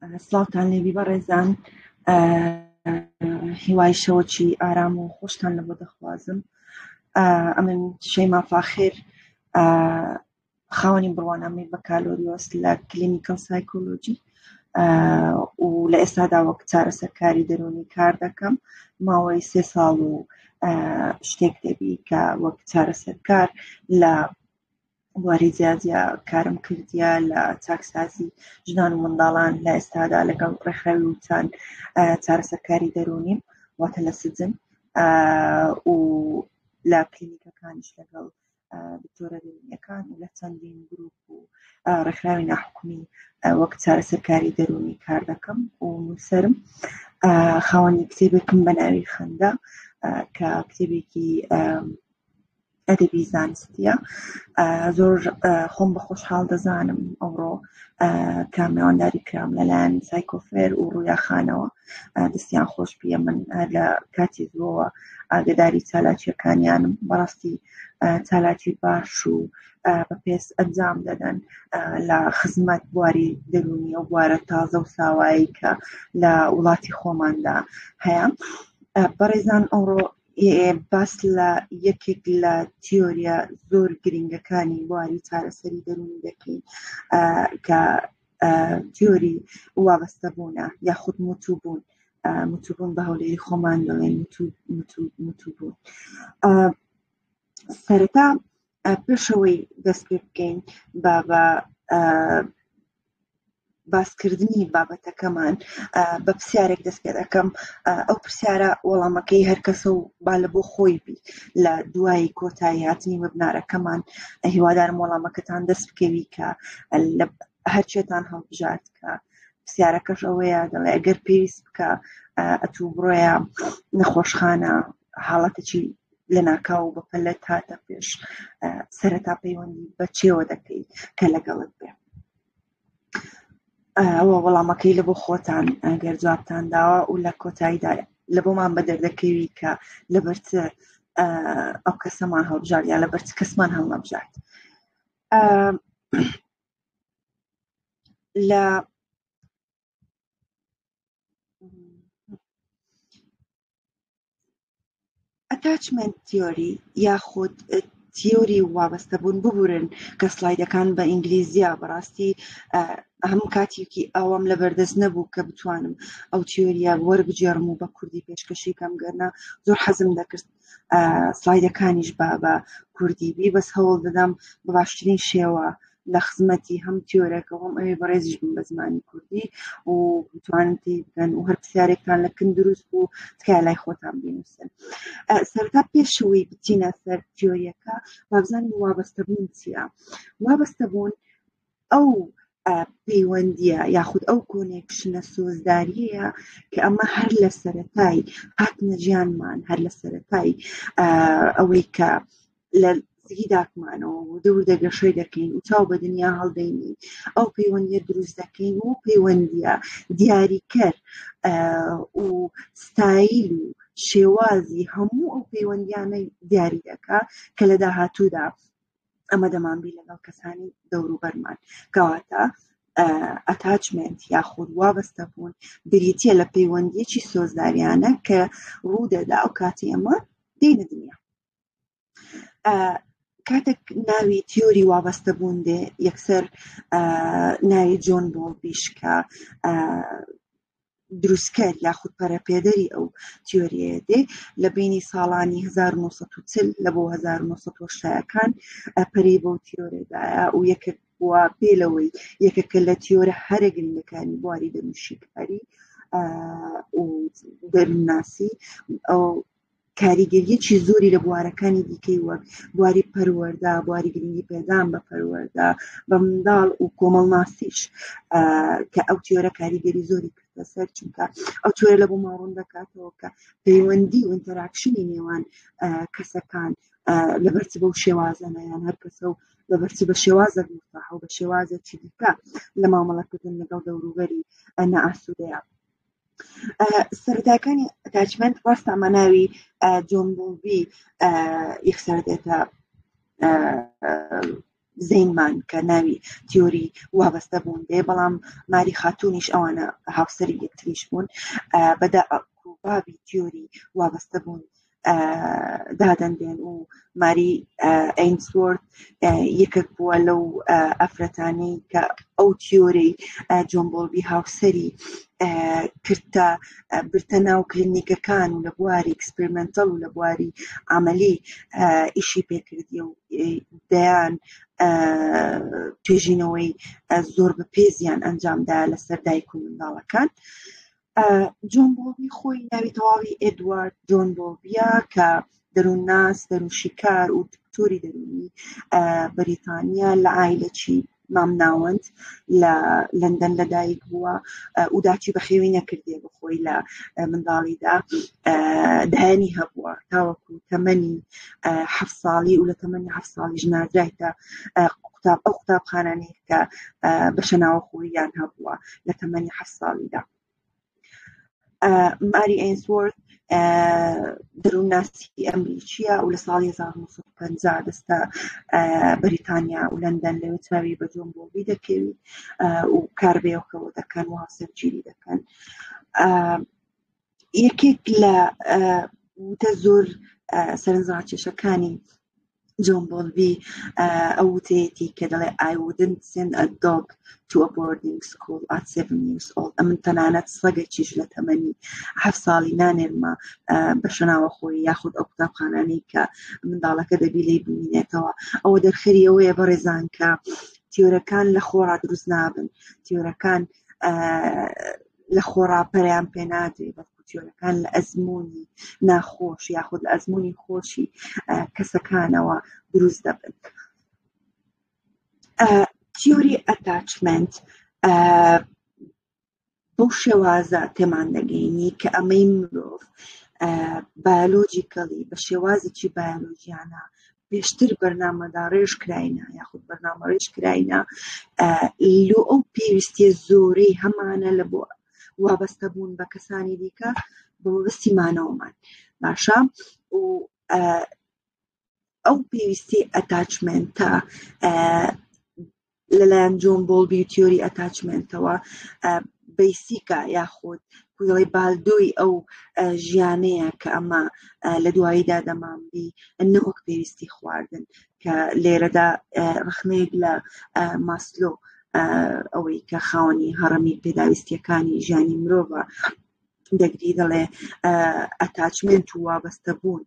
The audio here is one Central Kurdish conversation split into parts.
سڵاوتان لێبی بەڕێزان، هیوای شەوەکی ئارام و خۆشتان لەبۆ دەخوازم. ئەمن شەیما فاخر، خاوەنی بڕوانامەی بەکالۆریۆس لە کلینیکەل سایکۆلۆجی و لە ئێستادا وەک چارەسەرکاری دەرونی کار دەکەم. ماوەی 3 ساڵ و شتێک دەبی کە وەک چارەسەرکار لە بواری جیاجیا کارم کردیە لە چاکسازی ژنان و منداڵان. لە ئێستادا لەگەڵ ڕێکخراوی وتان چارەسەرکاری دەرونیم، واتە لە سجن، و لە کلینیکەکانیش لەگەڵ دکتۆرە دەرونیەکان و لە چەندین گروپ و ڕێکخراوی ناحکومی وەک چارەسەرکاری دەرونی کار دەکەم و نووسەرم. خاوەنی کتێبێکم بە ناوی خەندە کە کتێبێکی ئەدەبی زانستیە. زۆر خۆم بە خۆشحاڵ دەزانم ئەوڕۆ کە میوانداری کرام لەلایەن سایکۆفێر و ڕوویاخانەوە. دەستیان خۆش بیە، من لە کاتی زۆوە ئاگداری چالاکیەکانیانم. بەڕاستی چالاکی باش و بەپێس ئەنجام دەدەن لە خزمەت بواری دەرونی ئەو بوارە تازە و ساوایی کە لە وڵاتی خۆماندا هەیە. بەڕێزان، ئەوڕۆ باس لە یەکێک لە تیۆریە زۆر گرنگەکانی بواری چارەسەری دەرونی دەکەین کە تیۆری وابەستەبوونە یاخود متوبوون. متوبوون بە هەولێری خۆمان دەڵێن متوبوون. سەرەتا پێشەوەی دەست پێ بکەین بە باسکردنی بابەتەکەمان بە پرسیارێک دەست پێ دەکەم. ئەو پرسیارە وەڵامەکەی هەر کەسە و با لە بۆ خۆی بی. لە دوای کۆتایی هاتنی وەبنارەکەمان هیوادارم وەڵامەکەتان دەست بکەوی کە هەرچێتان هەڵبژارد کە پرسیارەکەش ئەوەیە، دەڵێ ئەگەر پێویست بکە ئەتوو بڕۆیە نەخۆشخانە، حاڵەتێکی لە ناکاو بەپەلەت هاتە پێش، سەرەتا پەیوەندی بە چێوە دەکەیت کە لەگەڵت بێ. ئەوە وەڵامەکەی لە بۆ خۆتان ئەگەر جوابتان داوە و لە کۆتاییدا لە بۆمان بە دەردەکەوی کە لەبەر ئەو کەسەمان هەڵبژارد یا لەبەر کەسمان هەڵنەبژارد. لە ئەتاچمنت تیۆری یاخود تیۆری وابەستەبوون ببورن کە سلایدەکان بە ئینگلیزیە. بەڕاستی هەموو کاتێکی ئەوەم لەبەردەست نەبوو کە بتوانم ئەو تیۆریە وەربگێڕم و بە کوردی پێشکەشی کەم گەرنا زۆر حەزم دەکرد سلایدەکانیش بە کوردی بی، بەس هەوڵ دەدەم بە باشترین شێوە لە خزمەتی هەم تیۆرەکە و هەم ئەوێ بەڕێزیش بم بە زمانی کوردی و بتوانن تێی بگەن و هەر پرسیارێکتان لە کن دروست بوو تکایە لای خۆتان بینووسن. سەرەتا پێشەوەی بچینە سەر تیۆریەکە وابزانین وابەستەبوون چییە. وابەستەبوون ئەو پەیوەندیە یاخود ئەو کۆنێکشنە سۆزداریەیە کە ئەمە هەر لە سەرەتای هاتنە ژیانمان، هەر لە سەرەتای ئەوەی کە لە زیداکمانەوە و دەور دەگەشەی دەکەین و چاو بە دنیا هەڵدەینی، ئەو پەیوەندیە دروست دەکەین و پەیوەندیە دیاریکەر و ستایل و شێوازی هەموو ئەو پەیوەندیانەی دیاری دەکا کە لە داهاتوودا ئەمە دەمانبی لەگەڵ کەسانی دەوروبەرمان. کەواتە ئەتاچمنت یاخود وابەستەبوون بریتیە لە پەیوەندیەکی سۆزداریانە کە ڕوودەدا ئەو کاتی ئەمە دێنە دنیا. کاتێک ناوی تیۆری وابەستەبوون دێ یەکسەر ناوی جۆن بۆڵبیش کە دروستکەر یاخود پەرەپێدەری ئەو تیۆریە دێ لە بینی ساڵانی 1940 لە بۆ 1970ەکان پەرەی بەو تیۆرەدایە و یەکێک وە پێلەوەی یەکێکە لە تیۆرە هەرە گرنگەکانی بواری دەنووشیکاری و دەرونناسی ئەو کاریگەریەکی زۆری لە بوارەکانی دیکەی وەک بواری پەروەردە، بواری گرنگی پێدان بە پەروەردە، بە منداڵ و کۆمەڵناسیش کە ئەو تیۆرە کاریگەری زۆری کردە سەر، چونکە ئەو تیۆرە لە بۆ ماڕوون دەکاتەوە کە پەیوەندی و ئینتەراکشنی نێوان کەسەکان لەبەرچ بەو شێوازەنە یان هەر کەسە و لەبەرچ بە شێوازە مستاح و بە شێوازێکی دیکە لە مامەڵەکردن لەگەڵ دەوروبەری نەئاسوودەیە. سەرەتاکانی ئەتاچمنت ڕاستە ئەمە ناوی جۆن بۆڵبی یەکسەر دێتە زینمان کە ناوی تیۆری وابەستە بوون دێ، بەڵام ماری خاتونیش ئەوانە هاوسەری یەکتریش بوون بەدا بابی تیۆری وابەستە بوون دادەندێن و ماری ئەینسوۆرت یەکێک بووە لەو ئەفرەتانەی کە ئەو تیۆرەی جۆن بۆڵبی هاوسەری کردتە برتە ناو کلینیکەکان و لە بواری ئەکسپریمەنتەڵ و لە بواری عملی ئیشی پێکردی و دەیان توێژینەوەی زۆر بەپێزیان ئەنجامدا لەسەر دایک و منداڵەکان. جۆن بۆڵبی خۆی ناوی تەواوی ئێدوارد جۆن بۆڵبیە کە دەروونناس دەروونشیکار و دکتۆری دەرونی بەریتانیا لە عایلەکی مامناوەند لە لەندەن لەدایک بووە و داچی بەخێوی نەکردێ بخۆی لە منداڵیدا دایانی هەبووە تاوەکو تەمەنی 7 ساڵی و لە تەمەنی 7 ساڵی ژناردرایتە ئەو قوتابخانانەی کە بەشە ناوەخۆییان هەبووە لە تەمەنی 7 ساڵیدا. ماری ئەینسوۆرت دەروونناسی ئەمریکیە و لە ساڵی 1950 دەستە بەریتانیا و لەندەن لەوێ چاوی بە جۆن بۆڵبی دەکەوی و کاربێوکەوە دەکەن و هاوسەرگیری دەکەن. یەکێک لە وتە زۆر سەرنجڕاکێشەکانی جۆن بۆڵبی ئەو وتەیەتی کە دەڵێ I wouldn't send a dog to a boarding school at 7 years old. ئەمن تەنانەت سەگێکیش لە تەمەنی 7 ساڵی نانێرمە بەشە ناوەخۆی یاخود ئەو قوتابخانانەی کە منداڵەکە دەبی لێی ببینێتەوە. ئەوە دەرخەری ئەوەیە بەڕێزان کە تیۆرەکان لە خۆڕا دروست نابن، تیۆرەکان لە خۆڕا پەریان پێ نادرێ، بەڵکو تیۆرەکان لە ئەزموونی ناخۆش یاخود لە ئەزموونی خۆشی کەسەکانەوە دروست دەبن. تیۆری ئەتاچمنت بەو شێوازە تێمان دەگەینی کە ئەمەی مرۆڤ بایۆلۆجیکەلی بە شێوازێکی بایۆلۆژیانە پێشتر بەرنامەدا ڕێژ کراینە یاخود بەرنامە ڕێژ کراینە لۆ ئەو پێویستیە زۆرەی هەمانە لە بۆ وابەستە بوون بە کەسانی دیکە بە وەبەستی مانەوەمان باشە و ئەو پێویستی ئەتاچمنتە لەلایەن جۆن بۆڵبی و تیۆری ئەتاچمنتەوە بەیسیکە یاخود کوڵی بالدۆی ئەو ژیانەیە کە ئەمە لە دواییدا دەمانبی نەوەک پێویستی خواردن کە لێرەدا ڕخنەیەک لە ماسلۆ ئەوەی کە خاوەنی هەڕەمی پێداویستیەکانی ژیانی مرۆڤە دەگری دەڵێ ئەتاچمنت و وابەستە بوون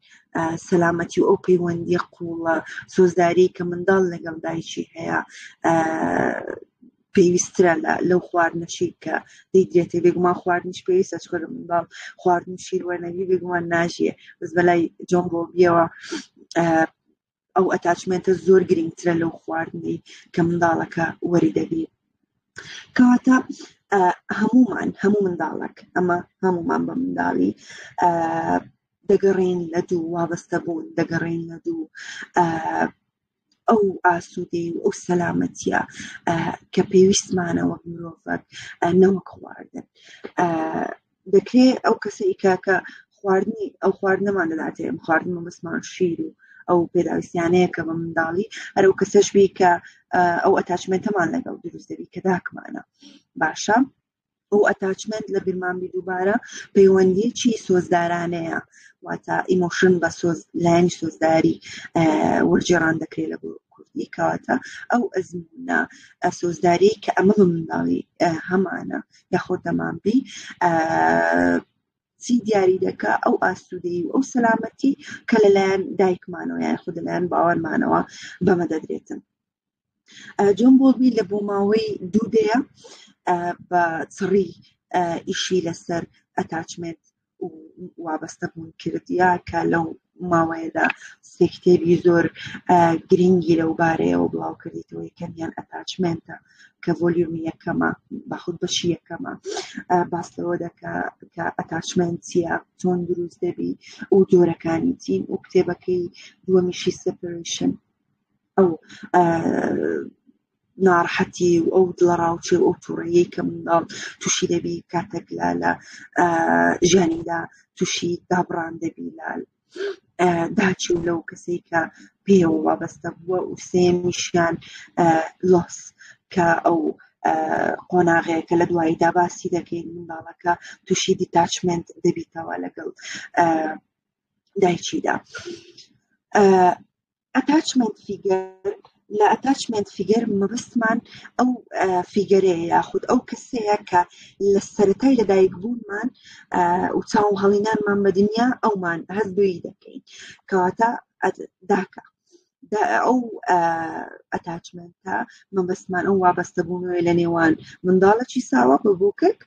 سەلامەتی و ئەو پەیوەندی قوڵە سۆزداری کە منداڵ لەگەڵ دایکی هەیە پێویسترە لەو خواردنەشی کە دەیدرێتێ بێگومان خواردنیش پێویستە چکۆ لە منداڵ خواردن شیر وەرنەبی بێگومان ناژیە بەس بەلای جۆن بۆڵبیەوە ئەو ئەتاچمنتە زۆر گرنگترە لەو خواردنی کە منداڵەکە وەری دەبی. کەواتە هەموو منداڵک ئەمە هەمومان بە منداڵی دەگەڕین لە دوو وابەستە بوون دەگەڕین لە دوو ئەو ئاسوودەی و ئەو سەلامەتیە کە پێویستمانە وەک مرۆڤک نەوەک خواردن. دەکرێت ئەو کەسەی کە خواردنی ئەو خواردنەمان دەداتێ ئەم خواردنمە بەسمان شیر و ئەو پێداویستیانەیە کە بە منداڵی هەر ئەو کەسەش بی کە ئەو ئەتاچمنتەمان لەگەڵ دروست دەبی کە داکمانە باشە. ئەو ئەتاچمنت لە بیرمانبی دووبارە پەیوەندیەکی سۆزدارانەیە واتە ئیمۆشن بە لایەنی سۆزداری وەرجێڕان دەکرێت لە بۆ کوردی کەواتە ئەو ئەزمونە سۆزداری کە ئەمە بە منداڵی هەمانە یاخۆ دەمانبی چی دیاری دەکا ئەو ئاسوودەی و ئەو سەلامەتی کە لەلایەن دایکمانەوە یاخود لەلایەن باوەڕمانەوە بەمە دەدرێتن. جۆن بۆڵبی لە بۆ ماوەی دوودەیە بە چڕی ئیشی لەسەر ئەتاچمنت و وابەستە بوون کردیا کە لەو ماوەیەدا سێ کتێبی زۆر گرنگی لەو بارەیەوە بڵاو کردیتەوە یەکەمیان ئەتاچمنتە کە ڤۆلیومی یەکەمە باخود بەشی یەکەمە باس لەوە دەکا کە ئەتاچمنت چییە چۆن دروست دەبی و جۆرەکانی چین و کتێبەکەی دووەمیشی سەپەرێشن ئەو ناڕەحەتی و ئەو دڵەڕاوچێ و ئەو تووڕەیەی کە منداڵ تووشی دەبی کاتێک لە ژیانیدا تووشی دابڕان دەبی داچی و لەو کەسەی کە پێوە وابەستە بووە و سێمیشیان لۆس کە ئەو قۆناغەیە کە لە دواییدا باسی دەکەین منداڵەکە تووشی دیتاچمنت دەبیتەوە لەگەڵ دایکیدا. ئەتاچمنت فیگەر لە ئەتاچمنت فیگەر مەبەستمان ئەو فیگەرەیە یاخود ئەو کەسەیە کە لە سەرەتای لەدایک بوونمان و چاو هەڵینانمان بە دنیا ئەومان هەست بەوی دەکەین کەواتە داکە ئەو ئەتاچمنتە مەبەستمان ئەو وابەستە بوونەوەی لە نێوان منداڵەکی ساوە بە بۆکک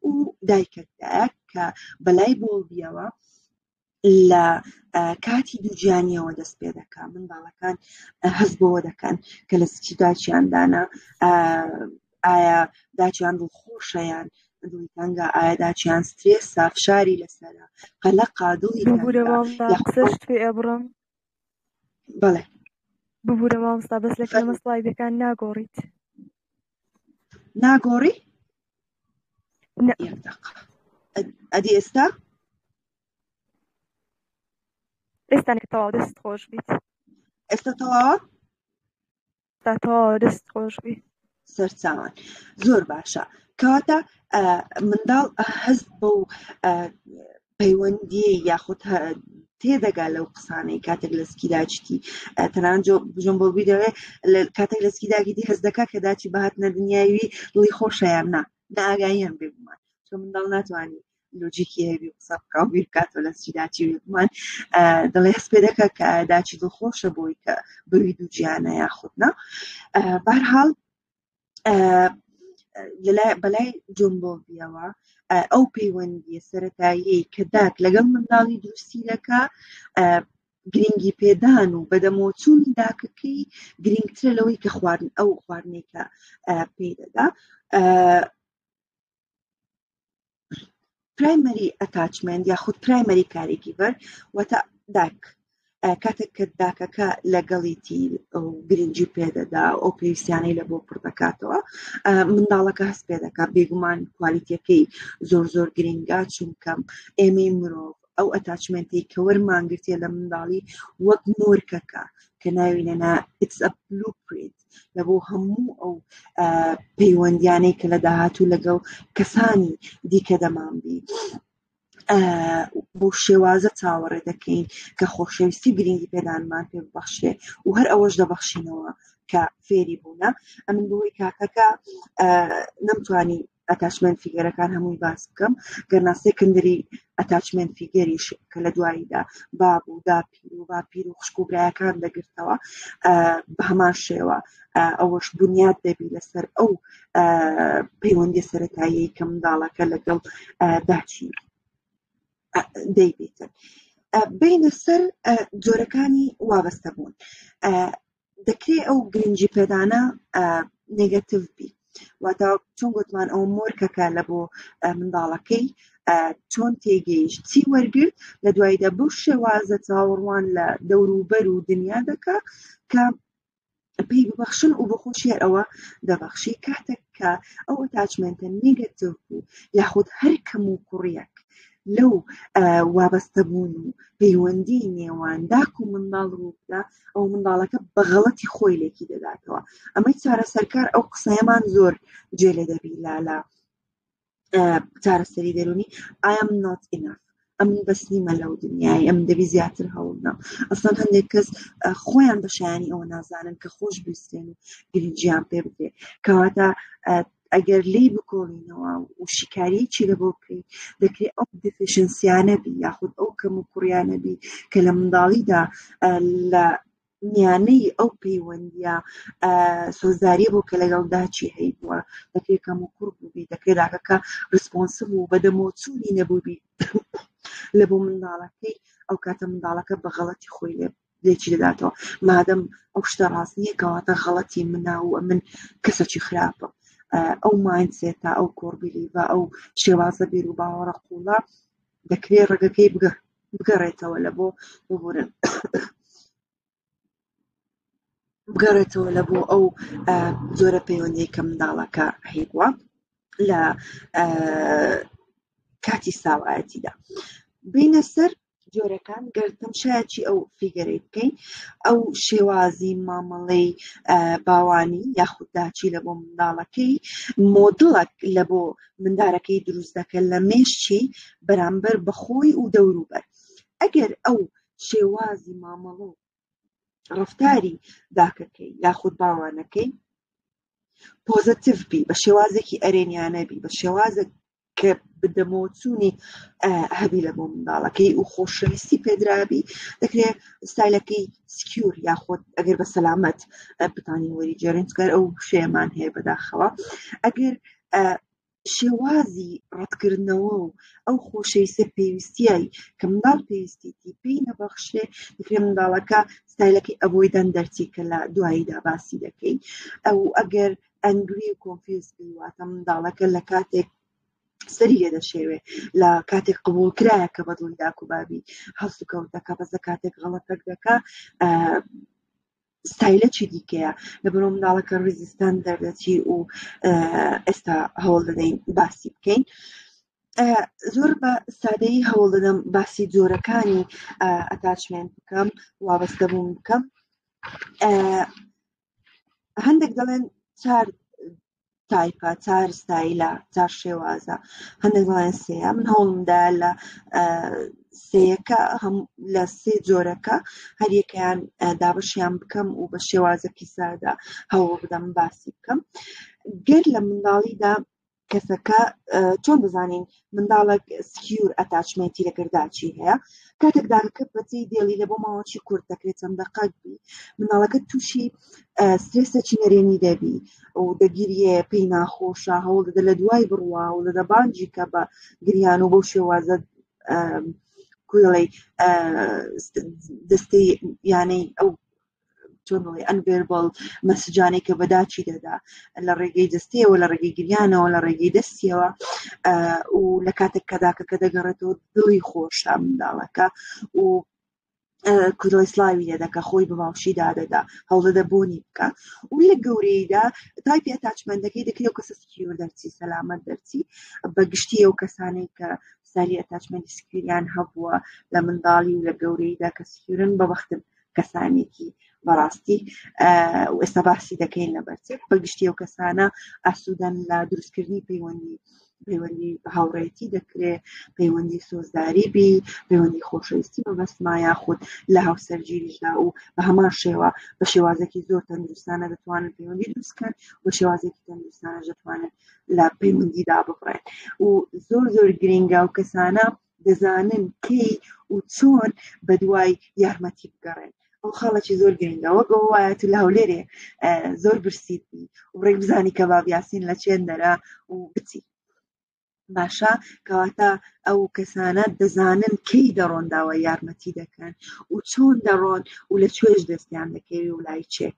و دایکەکدایە کە بەلای بۆڵبیەوە لە کاتی دووجیانیەوە دەست پێ دەکات. منداڵەکان هەست بەوە دەکەن کە لە سکی داچیاندانە ئایا داچیان دڵخۆشەیان دڵی تەنگە، ئایا داچیان سترێسە، فشاری لەسەرە، قەلەقا، دڵی قسەشت پێ ئەبڕم بەڵێ ببوورە مامۆستا بەس لە کلمە سڵایدەکان ناگۆڕیت. ناگۆڕی؟ ئەدی ئێستا تەواو دەست خۆش بیت. ئێستا تەواوە؟ تەواو دەست خۆش بی. سەرچاوان زۆر باشە. کەواتە منداڵ هەست بەو پەیوەندی یاخود تێدەگا لەو قسانەی کاتێک لە سکی داچیتی تەنانەت بژۆم بۆبی دەوێ کاتێک لە سکی داگیتی هەست دەکات کە داچی بەهاتنە دنیاوی دڵی خۆشەیان ناگاییان بێ بمان چۆن منداڵ ناتوانانی لۆجیکی هەبی قسە بکە و بیر بکاتەوە لە سکی داچی بمان دڵێ هەست پێ دەکات کە داچی دڵخۆشە بۆی کە بەوی دوو گیانە یاخودنا. بەهەرحاڵ بەلای جۆن بۆڵبیەوە ئەو پەیوەندیە سەرەتایی کە داک لەگەڵ منداڵی دروستی دەکا گرنگی پێدان و بەدەمۆچوونی داکەکەی گرنگترە لەوەی کە ئەو خواردنەی کە پێی دەدا. پرایمەری ئەتاچمنت یاخود پرایمەری کارێکیڤەر واتە داک کاتێک کە داکەکە لەگەڵیتی گرنگی پێدەدا ئەو پێویستیانەی لە بۆ پڕ دەکاتەوە منداڵەکە هەست پێ دەکات بێگومان کوالیتیەکەی زۆر گرنگە چونکە ئێمەی مرۆڤ ئەو ئەتاچمنتی کە وەرمانگرتێ لە منداڵی وەک مۆرکەکە کە ناوینەنا it's a blueprint لە بۆ هەموو ئەو پەیوەندیانەی کە لە داهاتوو لەگەڵ کەسانی دیکە دەمانبی بۆ شێوازە چاوەڕێ دەکەین کە خۆشەویستی گرنگی پێدانمان پێ ببەخشێ و هەر ئەوەش دەبەخشینەوە کە فێری بوونە. ئەمن بۆی کاکەکە نەمتوانی ئەتاچمنت فیگەرەکان هەمووی باس بکەم گەرنا سێکندری ئەتاچمنت فیگەریش کە لە دواییدا باب و داپیر و باپیر و خوشک و برایەکان دەگرتەوە بە هەمان شێوە ئەوەش بنیاد دەبی لەسەر ئەو پەیوەندی سەرەتایی کە منداڵەکە لەگەڵ داچی دەیبێتن. بینە سەر جۆرەکانی وابەستە بوون دەکرێت ئەو گرنگی پێدانە نێگەتیڤ بی واتە چۆن گوتمان ئەو مۆرکەکە لە بۆ منداڵەکەی چۆن تێگەیشت چی وەرگرت لە دواییدا بەو شێوازە چاوەڕوان لە دەوروبەر و دنیا دەکا کە پێی ببەخشن و بە خۆشی ئەوە دەبەخشی. کاتێک کە ئەو ئەتاچمنتە نێگەتیڤ بوو یاخود هەر کەم و کوڕیەک لەو وابەستە بوون و پەیوەندی نێوان داک و منداڵ ڕوودا ئەو منداڵەکە بە غەڵەتی خۆی لێکی دەداتەوە. ئەمەی چارەسەرکار ئەو قسەیەمان زۆر گوێ لێ دەبی لە چارەسەری دەرونی I am not enough ئەم بەس نیمە لەو دنیای ئەم دەبی زیاتر هەوڵنە. ئەسڵەن هەندێک کەس خۆیان بەشایانی ئەوە نازانن کە خۆش بیستێن و گرنگیان پێ بدرێ کەواتە ئەگەر لی بکۆڵینەوە و شیکاریەکی لە بۆ بکەیت دەکرێت ئەو دفیشنسیانە بی یاخود ئەو کەم و کوڕیانە بی کە لە منداڵیدا لە میانەی ئەو پەیوەندیە سۆزداری بۆ کە لەگەڵ داچی هەیبووە دەکرێت کەم و کوڕ بووبی دەکرێت داکەکە ڕسپۆنسب و بەدەمۆچوونی نەبووبی لە بۆ منداڵەکەی ئەو کاتە منداڵەکە بە غەڵەتی خۆی لێکی دەداتەوە مادەم ئەو شتە ڕاست نییە کەواتە غەڵەتی منە و من کەسێکی خراپە. ئەو مایندسێتە ئەو کۆڕبیلیڤە ئەو شێوازە بیر و باوەڕە قوڵە دەکرێت ڕێگەکەی بگەڕێتەوە لە بۆ ببورن بگەڕێتەوە لە بۆ ئەو زۆرە پەیوەندی کە منداڵەکە هەیبووە لە کاتی ساوایەتیدا. بینە سەر جۆرەکان گەرتەمشایەکی ئەو فیگەرەی بکەین ئەو شێوازی مامەڵەی باوانی یاخود داچی لە بۆ منداڵەکەی مۆدڵێک لە بۆ مندارەکەی دروست دەکەن لە مێشتی بەرامبەر بەخۆی و دەوروبەر ئەگەر ئەو شێوازی مامەڵە و ڕەفتاری داکەکەی یاخود باوانەکەی پۆزتیڤ بی بە شێوازێکی ئەرێنیانە بی بە شێوازێک کە بدەمۆچوونی هەبی لە بۆ منداڵەکەی و خۆشەویستی پێدرابی دەکرێت ستایلەکەی سکیور یاخۆت ئەگەر بە سەلامەت بتانی وەری جێڕینکار ئەو شێمان هەیە بەداخەوە ئەگەر شێوازی ڕەتکردنەوە و ئەو خۆشەویستە پێویستیایی کە منداڵ پێویستیتی پێی نەبەخشێ دەکرێت منداڵەکە ستایلەکەی ئەوەی دەردەرچی کە لە دواییدا باسی دەکەین ئەو ئەگەر ئەنگری و کۆنفیوز بی واتە منداڵەکە لە کاتێک سەری لێ دەشێوێ لە کاتێک قبول کرایە کە بەدڵی داکوبابی هەڵس و کەوتەکە بەس لە کاتێک غەڵەتێک دەکا ستایلەکی دیکەیە لەبەرەوە منداڵەکە ڕیزیستان دەردەچی و ئێستا هەوڵ دەدەین باسی بکەین زۆر بە سادەیی هەوڵ دەدەم باسی جۆرەکانی ئەتاچمێنت بکەم وابەستەبوون بکەم هەندێک دەڵێن چار تایپە چار ستایلە چار شێوازە هەندێک دەڵێن سێیە من هەوڵمدا لە سێیەکە لە سێ جۆرەکە هەر یەکەیان دابەشیان بکەم و بە شێوازێکی سادا هەوڵ بدەم باسی بکەم گەر لە منداڵیدا کەسەکە چۆن بزانین منداڵێک سکیور ئەتاچمێنتی لەگەر داچی هەیە کاتێک داکە بەجێی دێڵی لە بۆ ماوەی کورت دەکرێت چەند دەقەت بی منداڵەکە تووشی سترێسێکی نەرێنی دەبی و دەگیریە پێی ناخۆشە هەوڵ دەدە لە دوای بڕوا و دەدە بانجی کە بە گریان و بۆ شێوازە کوڵی دەستی یانەی ئەو چۆنڵی ئەنڤێربڵ مەسجانەی کە بەداچی دەدا لە ڕێگەی دەستیەوە لە ڕێگەی گریانەوە لە ڕێگەی دەستیەوە و لە کاتێک کەداکە دەگەڕێتەوە دڵی خۆشە منداڵەکە و کوڕی سلاوی لێدەکە خۆی بە باوشی دادەدا هەوڵدەدە بۆنی بکە و لە گەورەیدا تایپی ئەتاچمەنتەکەی دەکرێت و کەسە سکیور دەرچی سەلامەت دەرچی بەگشتی ئەو کەسانەی کە ساری ئەتاچمەنتی سکیوریان هەبووە لە منداڵی و لە گەورەیدا کە سکیورن بەبەختن کەسانێکی بەڕاستی و ئێستا باسی دەکەین لە بەرچێت بەگشتی ئەو کەسانە ئاسوودەن لە دروستکردنی پەیوەندی هاوڕێتی دەکرێت پەیوەندی سۆزداری بی پەیوەندی خۆشەویستی بەبەستما یاخود لە هاوسەرگیریشدا و بە هەمان شێوە بە شێوازێکی زۆر تەندروستانە دەتوانن پەیوەندی دروستکەن بە شێوازێکی تەندروستانە دەتوانن لە پەیوەندیدا ببڕێن و زۆر گرنگە و کەسانە دەزانن کەی و چۆن بە دوای یارمەتی بگەڕێن ئەو خاڵێکی زۆر گرنگە وەگەوە وایە تو لە هەولێرێ زۆر برسیت بی و ڕێک بزانی کە بابیاسین لە چێندەرە و بچی باشە کەواتە ئەو کەسانە دەزانن کەی دەڕۆن داوای یارمەتی دەکەن و چۆن دەڕۆن و لە کوێش دەستیان دەکەوێت و لای چێ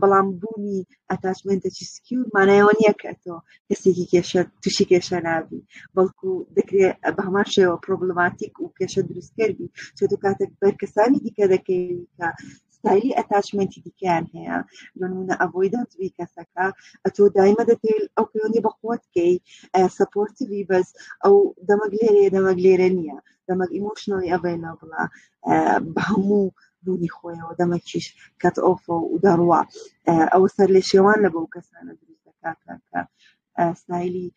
بەڵام بوونی ئەتاچمێنتێکی سکیور مانایەوە نییە کە تۆ کەسێکی کێشە تووشی کێشە نابی بەڵکو دەکرێت بە هەمان شێوە پرۆبلماتیک و کێشە دروستکردی چۆ تو کاتێک بەر کەسانی دیکە دەکەوی کە ستایلی ئەتاچمێنتی دیکەیان هەیە بەنمونە ئەڤۆیدەنس بی کەسەکە ئەتۆ دایمە دەتەوێت ئەو پەیوەندی بەخۆت بکەی سەپۆرتیڤی بەس ئەو دەمەک لێرە نییە دەمەک ئیمۆشنەڵی ئەڤەیلەبڵە بە هەموو بوونی خۆیەوە دەمەکیش کەت ئۆفە و دەڕوا ئەوە سەر لێ شێوان لە بەو کەسانە دروست دەکات کە ستایلی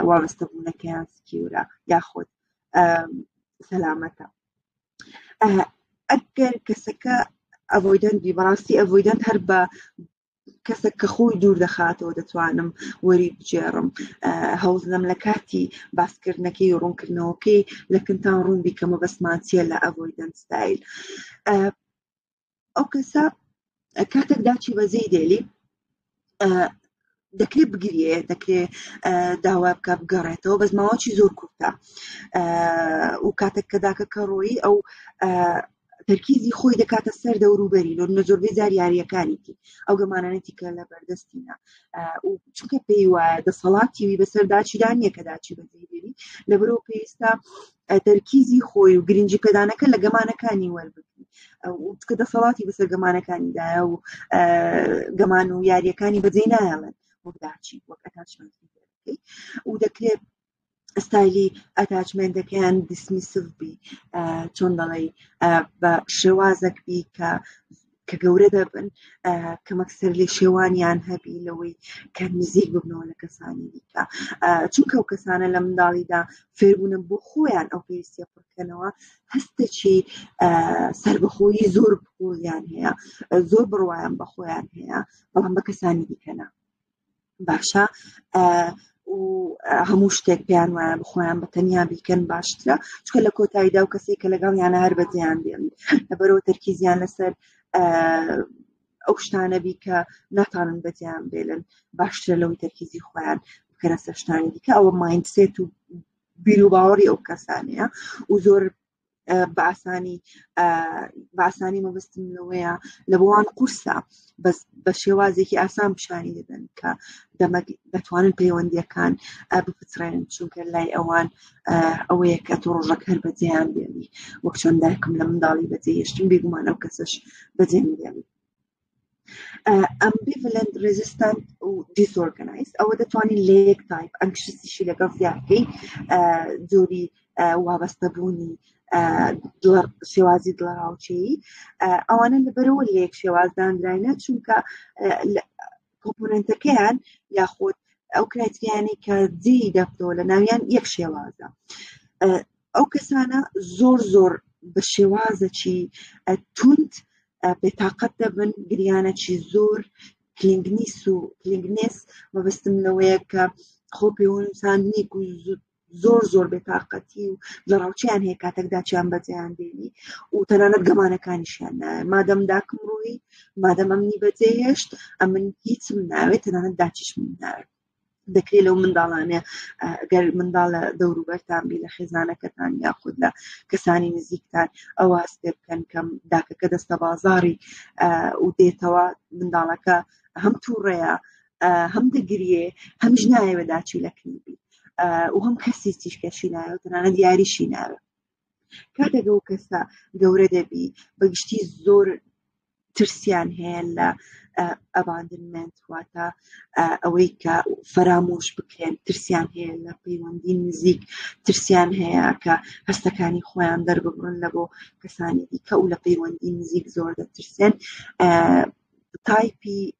وابەستەبوونەکەیان سکیورە یاخود سەلامەتە ئەگەر کەسەکە ئەڤۆیدەنت بی بەڕاستی ئەڤۆیدەنت هەر بە کەسێک کە خۆی دوور دەخاتەوە دەتوانم وەری بجێڕم هەوڵدەم لە کاتی باسکردنەکەی و ڕوونکردنەوەکەی لە کنتان ڕوون بیکەمە بەسمان چیە لە ئەڤۆیدەنت ستایل ئەو کەسە کاتێک داچی بەجێی دێلی دەکرێت بگرێ دەکرێت داوا بکە بگەڕێتەوە بەس ماوەی زۆر کورتە و کاتێک کە داکە کە ڕۆیی ئەو تەرکیزی خۆی دەکاتە سەر دەوروبەری لە زۆربەی جار یاریەکانیتی ئەو گەمانانەتی کە لە بەردەستینە و چونکە پێی وایە دەسەڵاتی بەسەر داچیدان نییە کە داچی بەجێی دێری لەبەرەوە پێویستە تەرکیزی خۆی و گرنگی پێدانەکە لە گەمانەکانی وەربگری کە دەسەڵاتی بەسەر گەمانەکانیدایە و گەمان و یاریەکانی بەجێ نایڵێن وەک داچی وەک ئەتاچمەنتی و دەکرێت ستایلی ئەتاچمێنتەکەیان دیسمیسیڤ بی چۆن دەڵێ بە شێوازێک بی کە گەورە دەبن کەمەکسەر لێ شێوانیان هەبی لەوەی کە نزیک ببنەوە لە کەسانی دیکە چونکە ئەو کەسانە لە منداڵیدا فێربوونن بۆ خۆیان ئەو پێویستیە پڕکەنەوە هەستێکی سەربەخۆیی زۆر بخۆیان هەیە زۆر بڕوایان بە خۆیان هەیە بەڵام بە کەسانی دیکەنا باشە و هەموو شتێک پێیان وایە بخۆیان بە تەنیا بیکەن باشترە چکە لە کۆتاییدا و کەسێک کە لەگەڵ یانە هەر بەجێیان بێن لەبەرەوە تەرکیزیان لەسەر ئەو شتانە بی کە ناتوانن بەجێیان بێنن باشترە لەوەی تەرکیزی خۆیان بکەنە سەر شتانی دیکە ئەوە مایندسێت و بیر و باوەڕی ئەو کەسانەیە و زۆر بە ئاسانی مەبەستم لەوەیە لە بۆوان قورسە بە شێوازێکی ئاسان پیشانی دەدەن کە دەتوانن پەیوەندیەکان بپچڕێنن چونکە لای ئەوان ئەوەیە کە تۆ ڕۆژەک هەر بەجێیان بێنی وەک چۆن دایکم لە منداڵی بەجێهێشتن بێگومان ئەو کەسەش بەجێ میدێنی ambivalent resistant و disorganized ئەوە دەتوانین لە یەک تایپ ئەنکشسیشی لەگەڵ زیاتکەی جۆری وابەستەبوونی شێوازی دڵەڕاوچەیی ئەوانە لەبەرەوە لە یەک شێوازدانراینە چونکە کۆمپۆنەنتەکەیان یاخۆت ئەو کرایتریانەی کە جێی دەبتەوە لە ناویان یەک شێوازە ئەو کەسانە زۆر بە شێوازەکی توند بێتاقەت دەبن گریانەکی زۆر کلینگنێس مەبەستم لەوەیە کە خۆ پەیوەندساندنێک و زۆر بێتاقەتی و لەڕاوچیان هەیە کاتێکدا چیان بەجێیان دێنی و تەنانەت گەمانەکانیشیان نایە مادەم داکم ڕووی مادەم ئەمنی بەجێهێشت ئەمن هیچم ناوێت تەنانەت داچیشم ناوێت دەکرێت لەو منداڵانە ئەگەر منداڵە دەوروبەرتان بی لە خێزانەکەتان یاخود لە کەسانی نزیکتان ئەوە هەستێ بکەن کەم داکەکە دەستە بازاڕی و دێتەوە منداڵەکە هەم تووڕەیە هەم دەگرێ هەمیش نایەوە داچی لەکنی بی و هەم کەسی تیشکەشی نایە و تەنانەت دیاریشی ناوێت کاتێک ئەو کەسە گەورە دەبی بەگشتی زۆر ترسیان هەیە لە ئەباندنمنت واتە ئەوەی کە فەرامۆش بکرێن ترسیان هەیە لە پەیوەندی نزیک ترسیان هەیە کە هەستەکانی خۆیان دەرببڕن لە بۆ کەسانی دیکە و لە پەیوەندی نزیک زۆر دەترسێن تایپی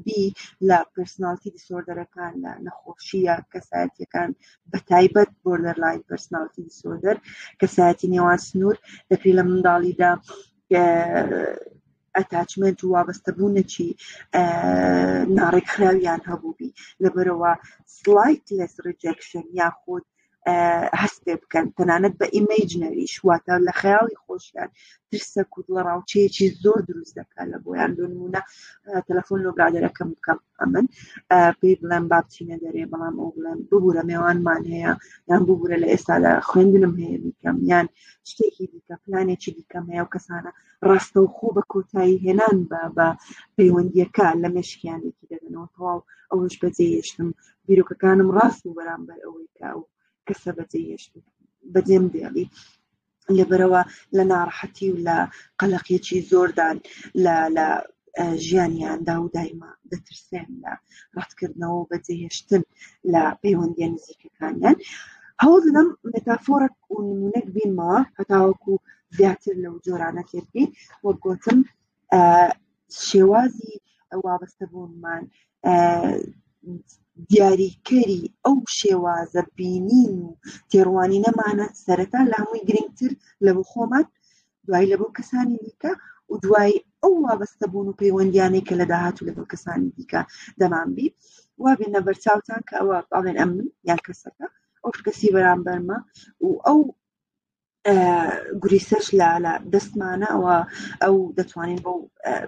بی لە پرسناڵیتی دیسۆردەرەکان لە نەخۆشیە کەسایەتیەکان بە تایبەت بۆردەرلاین پرسناڵیتی دیسۆردەر کەسایەتی نێوان سنوور دەکرێت لە منداڵیدا ئەتاچمنت و وابەستەبوونێکی ناڕێکخراویان هەبووبی لەبەرەوە سلایتلس ریجەکشن یاخود هەستێ بکەن تەنانەت بە ئیمەیجنەریش واتە لە خەیاڵی خۆشیان ترسەک و دڵەڕاوچەیەکی زۆر دروست دەکات لە بۆیان بۆ نمونە تەلەفۆن لە برادەرەکەم بکەم ئەمن پێی بڵێم با بچینە دەرێ بەڵام ئەو بڵێم ببوورە میێوانمان هەیە یان ببوورە لە ئێستادا خوێندنم هەیە بیکەم یان شتێکی دیکە پلانێکی دیکەم هەیە و کەسانە ڕاستەوخۆ بە کۆتایی هێنان بە پەیوەندیەکە لە مێشکیانێکی دەدەنەوە تەواو ئەوش بەجێهێشتم بیرۆکەکانم ڕاست و بەرامبەر ئەوەی کە کەسە بەجێم دێڵی لەبەرەوە لە ناڕەحەتی و لە قەلەقێکی زۆردان لە ژیانیاندا و دایما دەترسێن لە ڕەتکردنەوە و بەجێهێشتن لە پەیوەندیە نزیکەکانیان هەوڵ دەدەم مێتافۆرەک و نمونەک بینمەوە هەتاوەکو زیاتر لەو جۆرانە تێبی وەک گوتم شێوازی وابەستەبوونمان دیاریکەری ئەو شێوازە بینین و تێڕوانینەمانە سەرەتا لە هەمووی گرنگتر لە بۆ خۆمان دوای لە بۆ کەسانی دیکە و دوای ئەو وابەستەبوون و پەیوەندیانەی کە لە داهاتوو لە بۆ کەسانی دیکە دەمان بی وابێنە بەرچاوتان کە ئەوە باڵێن ئەمن یان کەسەکە ئەو کەسی بەرامبەرمە و ئەو گوریسەش لە دەستمانەوە ئەو دەتوانین بۆ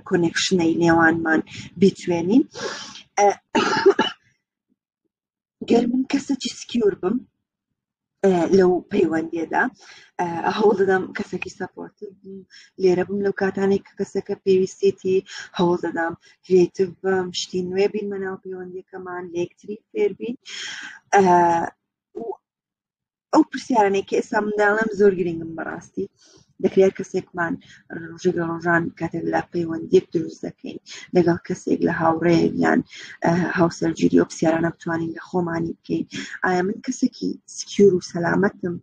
کۆنێکشنەی نێوانمان بیتوێنین گەر من کەسێکی سکیور بم لەو پەیوەندیەدا هەوڵ دەدەم کەسێکی سەپۆرتیڤ بم لێرە بم لەو کاتانێک کە کەسەکە پێویستێتی هەوڵ دەدام کریێتیڤ بم شتی نوێ بینمە ناو پەیوەندیەکەمان لە یەکتری فێر بین ئەو پرسیارانەی کە ئێستا منداڵم زۆر گرنگم بەڕاستی دەکرێت کەسێکمان ڕۆژێک لە ڕۆژان کاتێک لە پەیوەندیەک دروست دەکەین لەگەڵ کەسێک لە هاوڕێیەک یان هاوسەرگیری ئەو پرسیارانە بتوانین لە خۆمانی بکەین ئایا من کەسێکی سکیور و سەلامەتم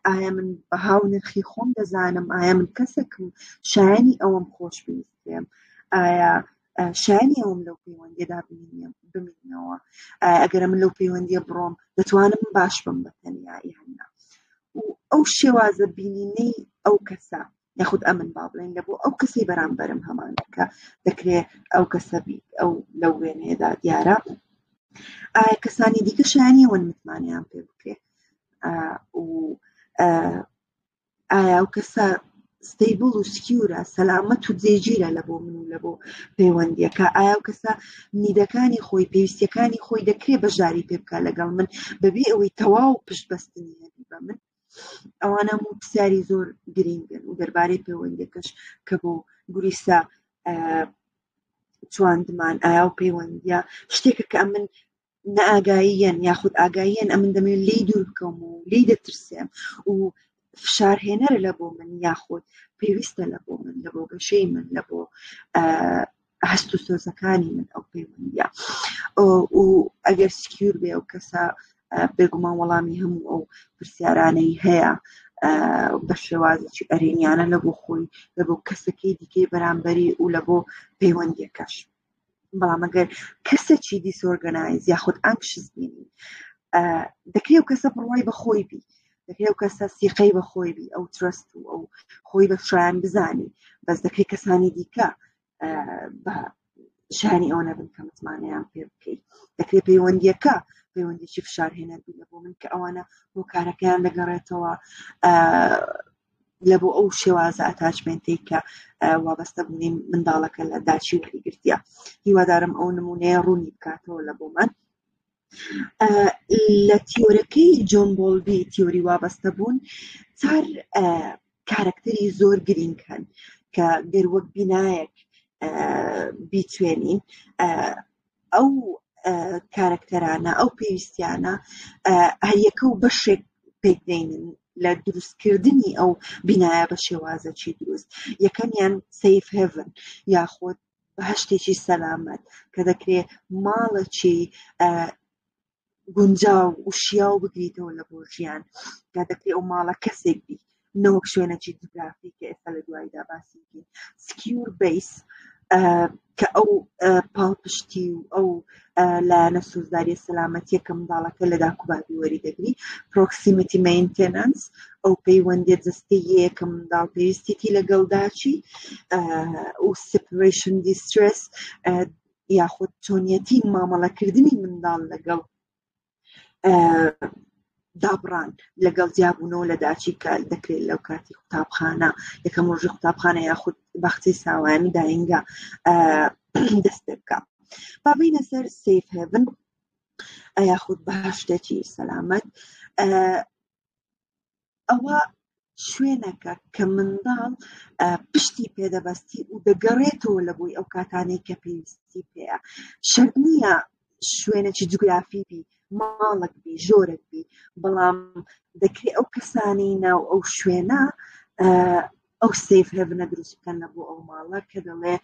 ئایا من بە هاو نرخی خۆم دەزانم ئایا من کەسێکم شایانی ئەوەم خۆش پێویستێم ئایا شایانی ئەوم لەو پەیوەندیەدا بمینەوە ئەگەر من لەو پەیوەندیە بڕۆم دەتوانم باش بم بە تەنیایی هەنا و ئەو شێوازە بینینەی ئەو کەسە یاخود ئەمن با بڵێن لە بۆ ئەو کەسی بەرامبەرم هەمانەکە دەکرێت ئەو کەسە ئەو لەو وێنەیەدا دیارە ئایا کەسانی دیکە شایانی ئەوەن متمانیان پێ بکرێت و ئایا ئەو کەسە ستیبل و سکیورە سەلامەت و جێگیرە لە بۆ من و لە بۆ پەیوەندیەکە ئایا ئەو کەسە نیدەکانی خۆی پێویستیەکانی خۆی دەکرێت بەشداری پێ بکات لەگەڵ من بەبێ ئەوەی تەواو پشت بەستنی هەبی بە من ئەوانە هەموو پرسیاری زۆر گرینگن و دەربارەی پەیوەندیەکەش کە بۆ گوریسا چواندمان ئایا و پەیوەندیە شتێکە کە من نەئاگاییەن یاخود ئاگاییەن ئەمن دەمێت لی دوور بکەم و لی دەترسێم و فشارهێنەرە لە بۆ من یاخود پێویستە لە بۆ من لە بۆ گەشەی من لە بۆ هەست و سۆزەکانی من ئەو پەیوەندیە و ئەگەر سکیور بێ ئەو کەسە بێگومان وەڵامی هەموو ئەو پرسیارانەی هەیە بە شێوازێکی ئەرێنیانە لە بۆ خۆی لە بۆ کەسەکەی دیکەی بەرامبەری و لە بۆ پەیوەندیەکەش بەڵام ئەگەر کەسێکی دیسۆرگەنایز یاخود ئانکشس بینی دەکرێت ئەو کەسە بڕوای بە خۆی بی دەکرێت ئەو کەسە سیقەی بە خۆی بی ئەو ترست و ئەو خۆی بە شایان بزانی بەس دەکرێت کەسانی دیکە بە شانی ئەو نەبن کە متمانەیان پێ بکەیت دەکرێت پەیوەندیەکە پەیوەندیی فشارهێنەر بی لە بۆ من کە ئەوانە بۆ کارەکەیان دەگەڕێتەوە لە بۆ ئەو شێوازە ئەتاچمنتەی کە وابەستە بوونی منداڵەکە لە داچی وەریگرتیە هیوادارم ئەو نمونەیە ڕوونی بکاتەوە لە بۆ من لە تیۆرەکەی جۆن بۆڵبی تیۆری وابەستە بوون چار کارکتەری زۆر گرنگ هەن کە گەر وەک بینایەک بیتوێنین ئەو کارکتەرانە ئەو پێویستیانە هەریەکە و بەشێک پێدەینن لە دروستکردنی ئەو بینایە بە شێوازەکی دروست یەکەمیان سەیف هێڤن یاخود بەهەشتێکی سەلامەت کە دەکرێت ماڵێکی گونجاو و شیاو بگریتەوە لە بۆ ژیان کە دەکرێت ئەو ماڵە کەسێک بی نەوەک شوێنەکی جوگرافی کە ئێستا لە دوایدا باسی بکەین سکیور بیس کە ئەو پاڵپشتی و ئەو لایەنە سوزداری سەلامەتیە کە منداڵەکە لە داکوبابی وەریدەگری پرۆکسیمیتی مەینتێنەنس ئەو پەیوەندیە جستەیە کە منداڵ پێویستێتی لەگەڵداچی و سپریشن دیسترس یاخود چۆنیەتی مامەڵەکردنی منداڵ لەگەڵ دابڕان لەگەڵ جیابوونەوە لە داچی کە دەکرێت لەو کاتی قوتابخانە یەکەم ڕۆژی قوتابخانە یاخود بەختی ساوایانی داینگا دەست پێ بکە با بینە سەر سەیف هێڤن یاخود بەهەشتێکی سەلامەت ئەوە شوێنەکە کە منداڵ پشتی پێدەبەستی و دەگەڕێتەوە لە بۆی ئەو کاتانەی کە پێویستی پێەیە شەرت نییە شوێنێکی جوگرافی بی ماڵک بی ژۆرێک بی بەڵام دەکرێت ئەو کەسانی ناو ئەو شوێنە ئەو سەیف هێڤنە دروست بکەن لە بۆ ئەو ماڵە کە دەڵێ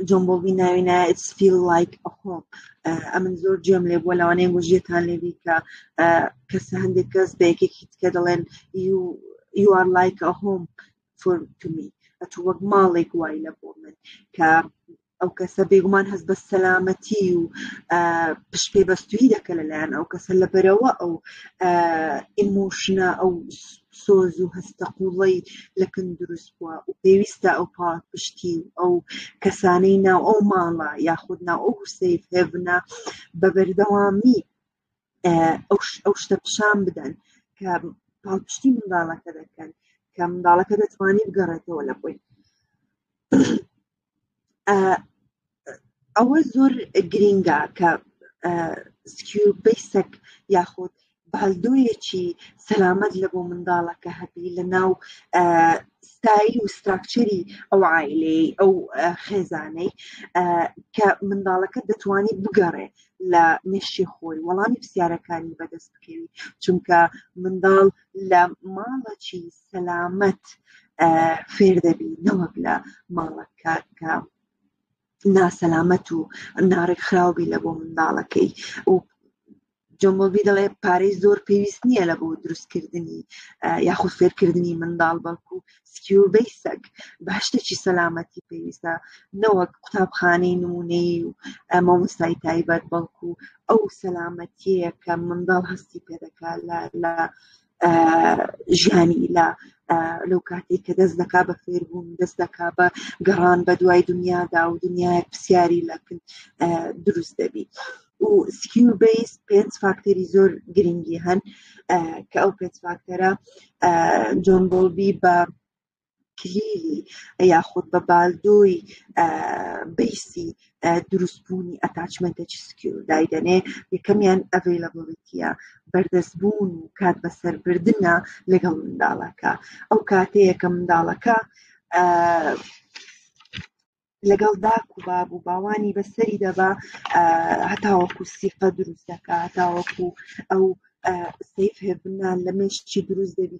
جۆن بۆڵبی ناوینە it's feel like a home ئەمن زۆر جێم لێ بووە لەوانەیە گۆژیەتان لێبی کە کەسە هەندێک کەس بە یەکێکی کە دەڵێن you are like a home to me ئەتو وەک ماڵێک وای لە بۆ من کە ئەو کەسە بێگومان هەست بە سەلامەتی و پشت پێبەستویی دەکە لەلایەن ئەو کەسە لەبەرەوە ئەو ئیمۆشنە ئەو سۆز و هەستە قوڵەی لەکن دروست بووە و پێویستە ئەو پاڵپشتی و ئەو کەسانەی ناو ئەو ماڵە یاخود ناو ئەو سەیف هێڤنە بە بەردەوامی ئەو شتە پیشان بدەن کە پاڵپشتی منداڵەکە دەکەن کە منداڵەکە دەتوانێت بگەڕێتەوە لە بۆی ئەوە زۆر گرینگە کە سکیور بیسەک یاخود باڵدۆیەکی سەلامەت لە بۆ منداڵەکە هەبی لە ناو ستایل و ستراکچەری ئەو عائلەی ئەو خێزانەی کە منداڵەکە دەتوانێت بگەڕێ لە مێشتی خۆی وەڵامی پرسیارەکانی بەدەست بکەوی چونکە منداڵ لە ماڵێکی سەلامەت فێر دەبی نەوەک لە ماڵەکە کە ناسەلامەت و ناڕێکخراوبی لە بۆ منداڵەکەی و جۆن بۆلبی دەڵێ پارەی زۆر پێویست نییە لە بۆ دروستکردنی یاخود فێرکردنی منداڵ بەڵکو سکیور بیسەک باشتێکی سەلامەتی پێویستە نەوەک قوتابخانەی نمونەی و مامۆستای تایبەت بەڵکو ئەو سەلامەتیەیە کە منداڵ هەستی پێدەکات لە ژیانی لەو کاتێک کە دەست دەکا بە فێربوون دەست دەکا بە گەڕان بە دوای دنیادا و دنیای پرسیاری لەکن دروست دەبی و سکیور بیس 5 فاکتەری زۆر گرنگی هەن کە ئەو 5 فاکتەرە جۆن بۆلبی بە کلیلی یاخود بە باڵدۆی بیسی دروستبوونی ئەتاچمەنتێکی سکیور دایدەنێ یەکەمیان ئەڤیلەبڵیتیە بەردەستبوون و کات بەسەربردنە لەگەڵ منداڵەکە ئەو کاتەیە کە منداڵەکە لەگەڵ داک و باب و باوانی بەسەری دەبا هەتاوەکو سیقە دروست دەکا هەتاوەکو ئەو سەیف هێبنان لە مێشتی دروست دەبی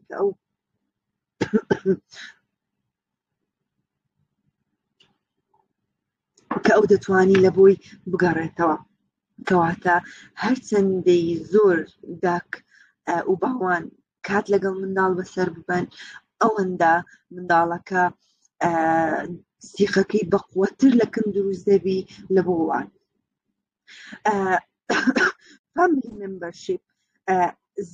کە ئەو دەتوانی لە بۆی بگەڕێتەوە کەواتە هەرچەندەی زۆر داک و باوان کات لەگەڵ منداڵ بەسەر ببەن ئەوەندە منداڵەکە سیخەکەی بەقووەتر لەکن دروست دەبی لە بۆ وان فامیلی ممبەرشیپ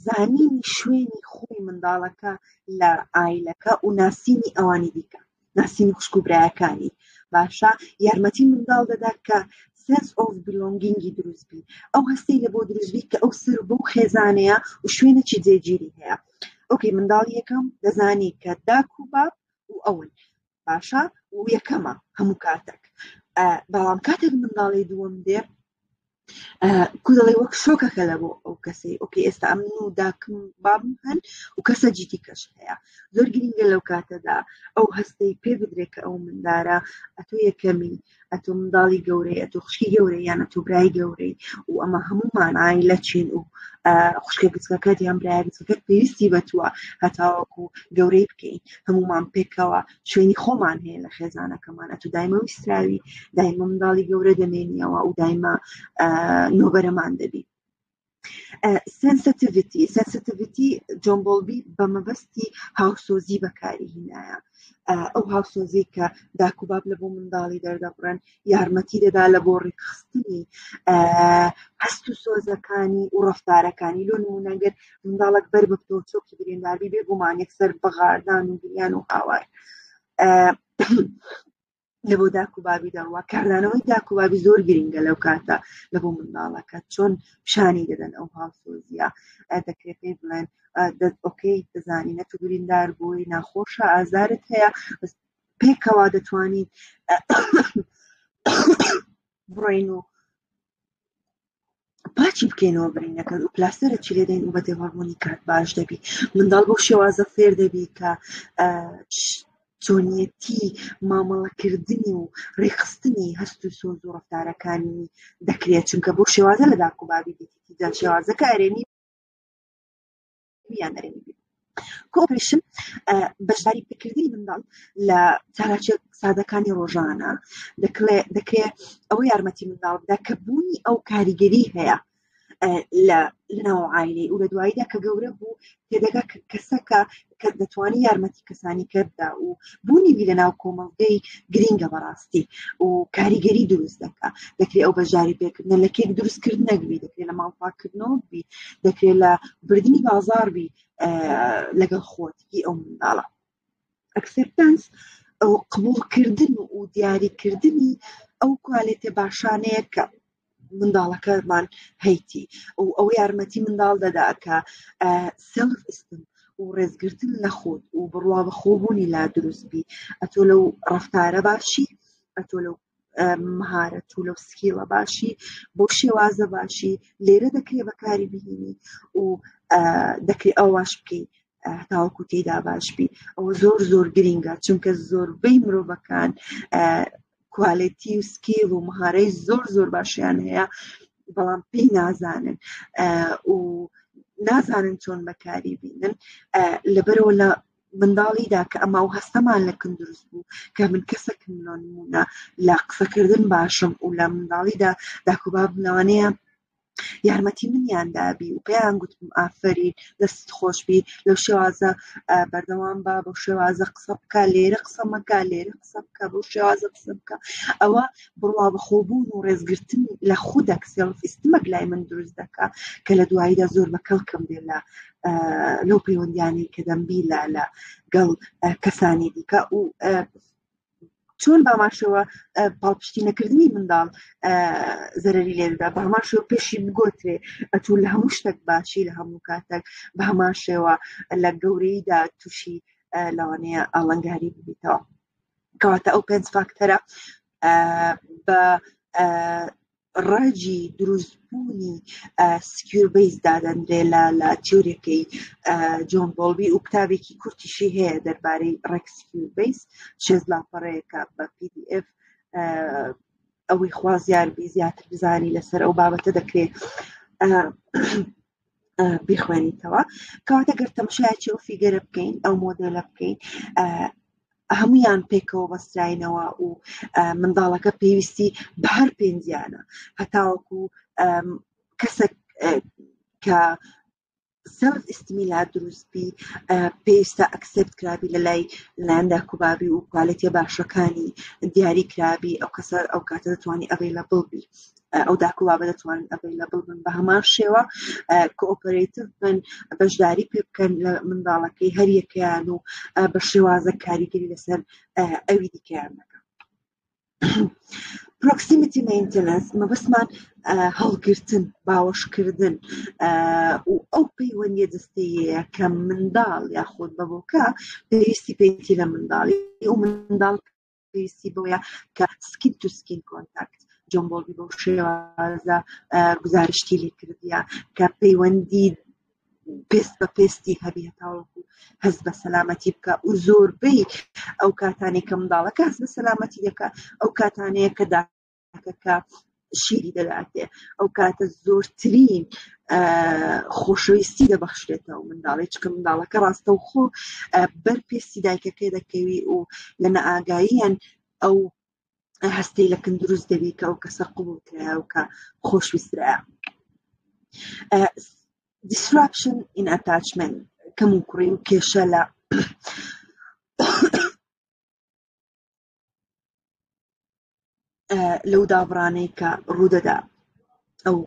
زانینی شوێنی خۆی منداڵەکە لە ئایلەکە و ناسینی ئەوانی دیکە ناسینی خوشک و برایەکانی باشە یارمەتی منداڵ دەدات کە sense of belonging دروست بی ئەو هەستەی لە بۆ دروستبی کە ئەو سەر بۆ خێزانەیە و شوێنێکی جێگیری هەیە ئۆکەی منداڵی یەکەم دەزانی کە داک و باب و ئەون باشە و یەکەمە هەموو کاتێک بەڵام کاتێک منداڵی دووەم دێ کو دەڵێ وەک شۆکەکە لە بۆ ئەو کەسەی ئۆکەی ئێستا ئەمن و داکم بابم هەن و کەسە جیتی کەش هەیە زۆر گرنگە لەو کاتەدا ئەو هەستەی پێ بدرێت کە ئەو مندارە ئەتۆ یەکەمی ئەتۆ منداڵی گەورەی ئەتۆ خوشکی گەورەی یان ئەتۆ برای گەورەی و ئەمە هەمومان عایلە چین و خوشکە گچکەکەت یان برایە گچکەکەت پێویستی بە تووە هەتاوەکو گەورەی بکەین هەمومان پێکەوە شوێنی خۆمان هەیە لە خێزانەکەمان ئەتۆ دایمە ویستراوی دایمە منداڵی گەورە دەمێنیەوە و دایمە نۆبەرەمان دەبی سنسیتیڤیتی جۆن بۆلبی بە مەبەستی هاوسۆزی بەکاری هێنایە ئەو هاوسۆزی کە داک و باب لە بۆ منداڵی دەردەبڕن یارمەتی دەدا لە بۆ ڕێکخستنی هەست و سۆزەکانی و ڕەفتارەکانی لۆ نمونەگەر منداڵک بەر بکتۆ چۆکی برینداربی بێ گومان یەکسەر بەغاردان و گریان و هاوار لە بۆ داک و بابی دەڕوا کاردانەوەی داک و بابی زۆر گرنگە لەو کاتە لە بۆ منداڵەکە چۆن پیشانی دەدەن ئەو هاوسۆزیە دەکرێت پێی بڵێن ئۆکەی دەزانی نەتو بریندار بووی ناخۆشە ئازارت هەیە پێکەوە دەتوانین بڕۆین و پاچی بکەینەوە برینەکە و پلاستەرە چی لێدەین و بە دێوەڵبوونی کات باش دەبی منداڵ بۆ شێوازە فێر دەبی کە چۆنیەتی مامەڵەکردنی و ڕێخستنی هەست و سۆز و ڕەفتارەکانی دەکرێت چونکە بۆ شێوازە لە داک و بابی دیتیدا شێوازەکە ئەرێنی یان ئەرێنی بێت کۆپریشن بەشداری پێکردنی منداڵ لە چالاکیە سادەکانی ڕۆژانە دەکرێت ئەوە یارمەتی منداڵ بدا کە بوونی ئەو کاریگەری هەیە لەناو عایلەی و لە دواییدا کە گەورە بوو تێدەگا کەسەکە کە دەتوانی یارمەتی کەسانی کرددا و بوونی بی لەناو کۆمەڵگەی گرینگە بەڕاستی و کاریگەری دروست دەکا دەکرێت ئەو بەشداری پێکردن لە کێک دروستکردنەک بی دەکرێت لە ماڵپاکردنەوە بی دەکرێت لە بردننی بازار بی لەگەڵ خۆتگی ئەو منداڵە ئەکسپتانس ئەو قبولکردن و دیاریکردنی ئەو کوالێتێ باشانەیە کە منداڵەکەمان هەیتی و ئەو یارمەتی منداڵ دەدا کە سێلف ئستم و ڕێزگرتن لە خۆت و بڕوا بە خۆبوونی لا دروستبی ئەتۆ لەو ڕەفتارە باشی ئەتۆ لەو مهارەت و لەو سکیڵە باشی بۆ شێوازە باشی لێرە دەکرێت بەکاری بهێنی و دەکرێت ئەوواش بکەیت تاوەکو تێدا باش بی. ئەوە زۆر گرینگە چونکە زۆربەی مرۆڤەکان کوالیتی و سکیل و مهارەی زۆر باشیان هەیە بەڵام پێی نازانن و نازانن چۆن بەکاری بینن. لەبەرەوە لە منداڵیدا کە ئەمە و هەستەمان لە کندروست بوو کە من کەسێکم نمونە لە قسەکردن باشم و لە منداڵیدا داکوباب لەوانەیە یارمەتی منیان دابی و پێیان گوتم ئافرین دەست خۆش بی لەو شێوازە بەردەوام بە بەو شێوازە قسە بکە لێرە قسە مەکە لێرە قسە بکە بەو شێوازە قسە بکە. ئەوە بڕوا بەخۆبوون و ڕێزگرتن لە خودێک سێڵف ئیستمەک لای من دروست دەکا کە لە دواییدا زۆر بەکەڵکم دێ لەو پەیوەندیانەی کە دەمبی لە گەڵ کەسانی دیکە و چۆن باماشەوە پاڵپشتینەکردنی منداڵ زەرەری لێدا بە هەمان شێوە پێشی بگۆترێ ئەتون لە هەموو شتێک باشی لە هەموو کاتێک بە هەمان شێوە لە گەورەیدا تووشی لەوانەیە ئاڵنگاری ببیتەوە. کەواتە ئەو 5 فاکتەرە بە ڕاجی دروستبوونی سکیور بیس دادەندرێ لە تیۆریەکەی جۆن بۆڵبی و کتابێکی کورتیشی هەیە دەربارەی ڕێک سکیور بیس 6 لاپەڕەیەکە بە PDF ئەوەی خوازیار بی زیاتر بزانی لەسەر ئەو بابەتە دەکرێت بخوێنیتەوە. کەواتە گەر تەماشایەکی ئەو فیگەرە بکەین ئەو مۆدێلە بکەین هەمویان پێکەوە بەستراینەوە و منداڵەکە پێویستی بە هەر پێنجیانە هەتاوەکو کەسێک کە سەلف ئیستیمیلا دروستبی پێویستە ئەکسپت کرابی لەلای لایەندا کوبابی و کوالیتیە باشەکانی دیاری کرابی ئەو کەسە ئەو کاتە دەتوانی ئەڤیلەبڵ بی ئەو داکوبابە دەتوانن ئەڤیلەبڵ بن بە هەمان شێوە کۆئۆپەرێتیڤ بن بەشداری پێ بکەن لە منداڵەکەی هەر یەکەیان و بە شێوازە کاریگەری لەسەر ئەوی دیکەیان دەکەن. پرۆکسیمیتی مینتینەنس مەبەستمان هەڵگرتن باوەشکردن و ئەو پەیوەندیە جستەیەیە کە منداڵ یاخود بەبۆکە پێویستی پێیتی لە منداڵی و منداڵ پێویستی بەوەیە کە سکین تو سکین کۆنتاکت جۆن بۆڵبی بەو شێوازە گزارشتی لێ کردیە کە پەیوەندی پێست بە پێستی هەبی هەتاوەکو هەست بە سەلامەتی بکە و زۆربەی ئەو کاتانەی کە منداڵەکە هەست بە سەلامەتی دەکە ئەو کاتانەیە کە داکەکە شیری دەداتێ ئەو کاتە زۆرترین خۆشەویستی دەبەخشرێتەوە منداڵی چکە منداڵەکە ڕاستەوخۆ بەر پێستی دایکەکەی دەکەوی و لە نەئاگاییان ئەو هەستەی لە کندروست دەبی کە ئەو کەسە قبولکرایە و کە خۆشویسترایە. disruption in attachment کەم و کوڕی و کێشە لە لەو دابڕانەی کە ڕوودەدا ئەو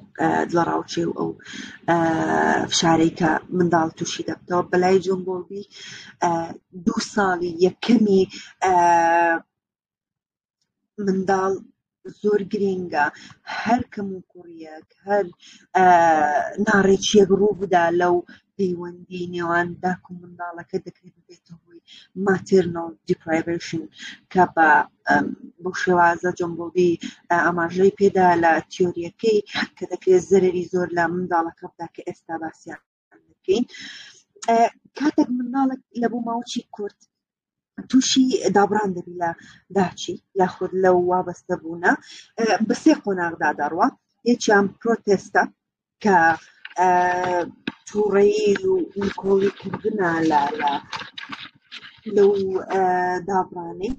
دڵەڕاوچێ و ئەو فشارەی کە منداڵ تووشی دەبتەوە. بەلای جۆن بۆڵبی 2 ساڵی یەکەمی منداڵ زۆر گرینگە هەر کەم و کوڕیەک هەر ناڕێکیەک ڕوو بدا لەو پەیوەندی نێوان داک و منداڵەکە دەکرێت بێتە هۆی maternal deprivation کە بۆ شێوازە جۆن بۆڵبی ئاماژەی پێدا لە تیۆریەکەی کە دەکرێت زەرەری زۆر لە منداڵەکە بدا کە ئێستا باسییان دەکەین. کاتێک منداڵێک لە بۆ ماوەی کورت تووشی دابڕان دەبی لە داچی یاخود لەو وابەستە بوونە بە 3 قۆناغدا دەڕوە. یەکیان پرۆتێستە کە تووڕەیی و نکۆڵی کردنە لەو دابڕانەی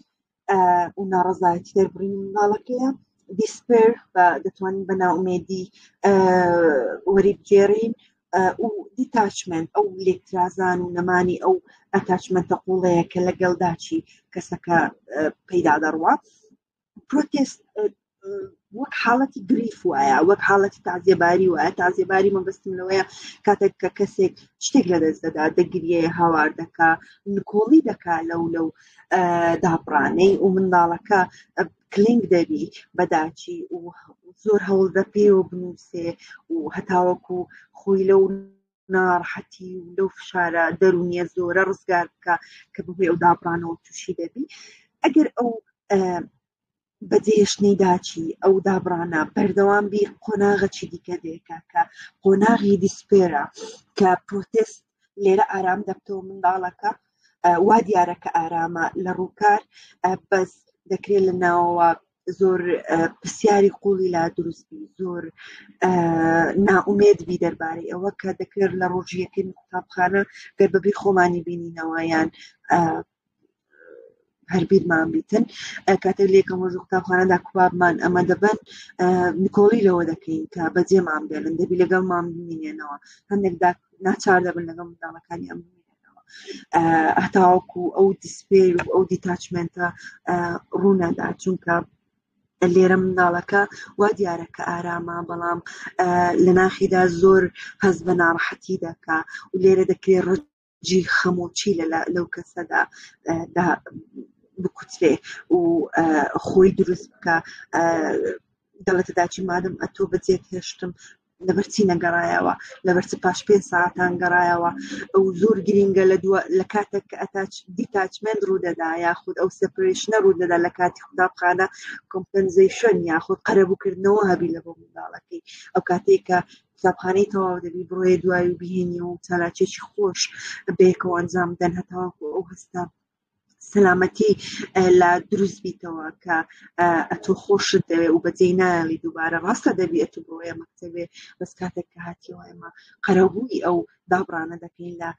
و ناڕەزایەتی دەربڕینی منداڵەکەیە. دیسپێر دەتوانین بە ناومێدی وەریبگێڕین و دیتاچمنت ئەو لێکترازان و نەمانی ئەو ئەتاچمنتە قوڵەیە کە لەگەڵ داچی کەسەکە پەیدا دەڕوە. پرۆتێست وەک حاڵەتی گریف وایە وەک حاڵەتی تازیێباری وایە. تازیێباری مەبەستم لەوەیە کاتێک کە کەسێک شتێک لەدەست دەدا دەگریە هاوار دەکا نکۆڵی دەکا لەو دابڕانەی و منداڵەکە کلینگ دەبی بەداچی و زۆر هەوڵدە پێوە بنووسێ و هەتاوەکو خۆی لەو ناڕەحەتی و لەو فشارە دەرونیە زۆرە ڕزگار بکە کە بەهۆی ئەو دابڕانەوە تووشی دەبی. ئەگەر ئەو بەجێشتنی داچی ئەو دابڕانە بەردەوام بیر قۆناغەکی دیکە دێکە کە قۆناغی دیسپێرە کە پرۆتست لێرە ئارام دەبتەوە منداڵەکە وا دیارەکە ئارامە لە ڕووکار بەس دەکرێت لە ناوەوە زۆر پرسیاری قوڵی لا دروستبی زۆر نائومێدبی دەربارەی ئەوە کە دەکرێت لە ڕۆژیەکەی قوتابخانە گەر بەبێ خۆمانی بینینەوە یان هەربیرمان بیتن کاتێک لێکم ڕۆژ قوتابخانەدا کوبابمان ئەمە دەبن نکۆڵی لەوە دەکەین کە بەجێمان بێنن دەبی لەگەڵمان بمینێنەوە هەندێک ناچار دەبن لەگەڵ منداڵەکانی ئەم بمینێنەوە هەتاوەکو ئەو دیسپێر و ئەو دیتاچمنتە ڕوونەدا چونکە لێرە منداڵەکە وا دیارەکە ئارامە بەڵام لە ناخیدا زۆر هەست بە ناڕەحەتی دەکا و لێرە دەکرێت ڕەجی خەمۆچی لەو کەسەدا بکوترێ و خۆی دروست بکە دەڵێتە داچی مادەم ئەتۆ بەجێت هێشتم لەبەرچی نەگەڕایەوە لەبەرچ پاش 5 ساعتان گەڕایەوە ئەو زۆر گرینگە لە کاتێک کە دیتاچمنت ڕوودەدا یاخود ئەو سەپەرێشنە ڕوودەدا لە کاتی قوتابخانە کۆمپەنزەیشن یاخود قەرەبووکردنەوە هەبی لە بۆ منداڵەکەی ئەو کاتێک کە قوتابخانەی تەواو دەبی بڕۆیە دوای و بهێنی و چالاکێکی خۆش بەیەکەوە ئەنجام بدەن هەتاوەکو ئەو هەستا سەلامەتی لە دروست بیتەوە کە ئەتۆ خۆشت دەوێ و بەجێی نایڵی دووبارە ڕاستە دەبی ئەتو بڕۆیە مەکتەبێ بەس کاتێک کە هاتیەوە ئێمە قەرەبووی ئەو دابڕانە دەکەین لە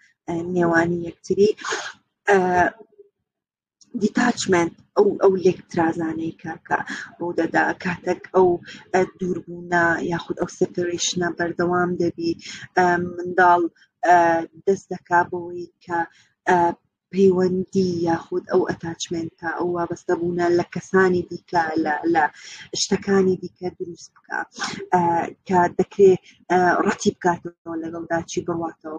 نێوانی یەکتری دیتاچمنت ئەو لێکترازانەی کاکە ڕوو دەدا کاتێک ئەو دووربوونە یاخود ئەو سەپەرێشنە بەردەوام دەبی منداڵ دەست دەکا بەوەی کە پەیوەندی یاخود ئەو ئەتاچمنتە ئەو وابەستەبوونە لە کەسانی دیکە لە شتەکانی دیکە دروست بکە کە دەکرێت ڕەتی بکاتەوە لەگەڵ داچی بڕواتەوە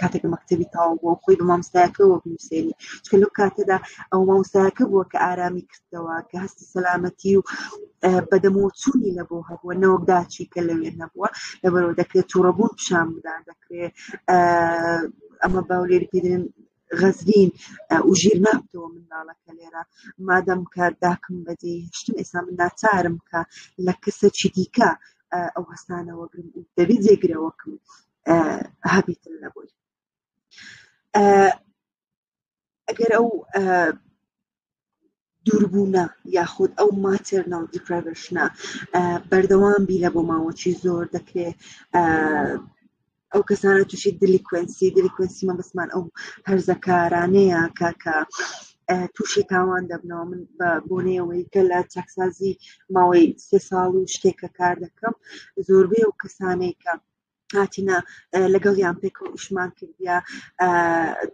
کاتێک مەکتەبی تاوا بووە خۆی بە مامۆستایەکەەوە بنووسێنی چکە لەو کاتەدا ئەو مامۆستایەکە بووە کە ئارامی کردەوە کە هەستی سەلامەتی و بەدەمەوە چوونی لە بۆ هەبووە نەوەک داچی کە لەوێ نەبووە لەبەرەوە دەکرێت تووڕەبوون پیشان بدان دەکرێت ئەمە باولێری پێدرێن غەزلین و ژیر نابتەوە منداڵەکە لێرە مادەم کە داکم بەجێ هێشتم ئێستا من ناچارم کە لە کەسێکی دیکە ئەو هەستانەوە گرم و دەبێت جێگرەوەکم هەبیتن لە بۆی ئەگەر ئەو دووربوونە یاخود ئەو ماتێرنەڵ دیپرایڤێشنە بەردەوام بی لە بۆ ماوەی زۆر دەکرێت ئەو کەسانە تووشی دیلیکوێنسی مەبەستمان ئەو هەرزەکارانەیە کە تووشی تاوان دەبنەوە من بە بۆنەیەوەی کە لە چاکسازی ماوەی 3 ساڵ و شتێکە کار دەکەم زۆربەی ئەو کەسانەی کە هاتینا لەگەڵیان پێکەوە ئیشمان کردیە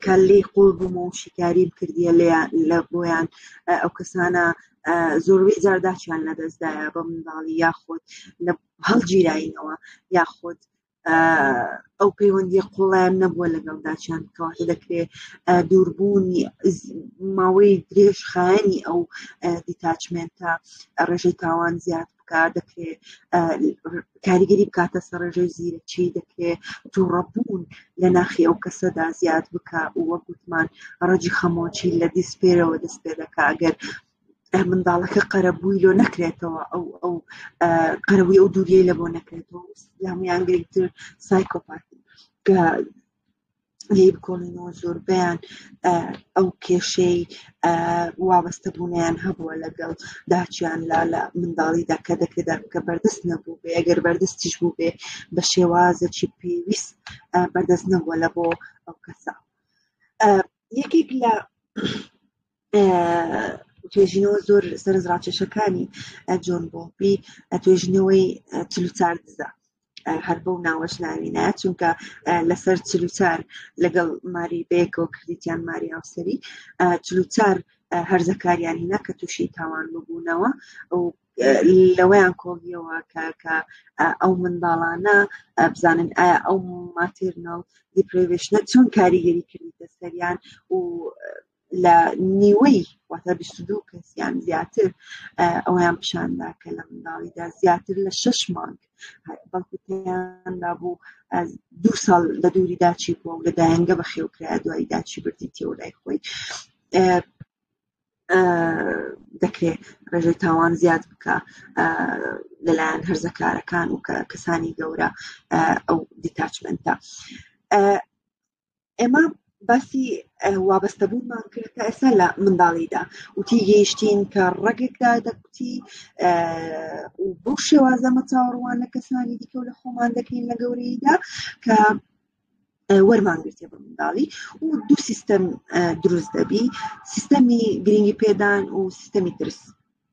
کە لێی قوڵ بوومە و شیکاریم کردیە لە بۆیان ئەو کەسانە زۆربەی جارداچیان لەدەستدایە بە منداڵی یاخود لە هەڵگیراینەوە یاخود ئەو پەیوەندی قوڵیان نەبووە لەگەڵ داچیان کەواتە دەکرێت دووربوونی ماوەی درێژ خایەنی ئەو دیتاچمنتە ڕێژەی تاوان زیاد بکە دەکرێت کاریگەری بکاتە سەر ڕێژەی زیرەکی دەکرێت تووڕەبوون لە ناخی ئەو کەسەدا زیاد بکە و وەک گوتمان ڕەجی خەمۆچی لە دیسپێرەوە دەست پێ دەکا ئەگەر منداڵەکە قەرەبووی لۆ نەکرێتەوە ئەو قەرەبووی ئەو دووریەی لە بۆ نەکرێتەوە لەهەموویان گرنگتر سایکۆپاتی کە لێی بکۆڵینەوە زۆربیان ئەو کێشەی وابەستە بوونیان هەبووە لەگەڵ داچیان لە منداڵیدا کە دەکرێت کە بەردەست نەبوو بێ ئەگەر بەردەستیش بوو بێ بە شێوازێکی پێویست بەردەست نەبووە لە بۆ ئەو کەسە یەکێک لە توێژینەوە زۆر سەرنجڕاکێشەکانی جۆن بۆڵبی توێژینەوەی 44 دزە هەر بەو ناوەش ناوینە چونکە لەسەر 44 لەگەڵ ماری بەیەکەوە کردیتیان ماری هاوسەری 44 هەرزەکاریان هینا کە تووشی تاوان ببوونەوە و لەوەیان کۆڵیەوە کە ئەو منداڵانە بزانن ئایا ئەو ماتێرنەڵ دیپرایڤێشنە چۆن کاریگەری کردیتە سەریان و لە نیوەی واتە 22 کەسیان زیاتر ئەویان پیشاندا کە لە منداڵیدا زیاتر لە 6 مانگ بەڵکوتیاندا بوو 2 ساڵ لە دووری داچی بووە و لە دایەنگە بەخێوکرایە دوای داچی بردیتەوە لای خۆی دەکرێت ڕێژەی تاوان زیاد بکە لەلایەن هەرزەکارەکان و کەسانی گەورە ئەو دیتاچمنتە. ئێمە باسی وابەستەبوونمان کرد کە ئێستا لە منداڵیدا وتی گەیشتین کە ڕێگێکدا دەکوتی و بۆ شێوازەمە چاوەڕوان لە کەسانی دیکە و لە خۆمان دەکەین لە گەورەیدا کە وەرمانگرتێ بە منداڵی و دوو سیستەم دروست دەبی، سیستەمی گرنگی پێدان و سیستەمی ترس،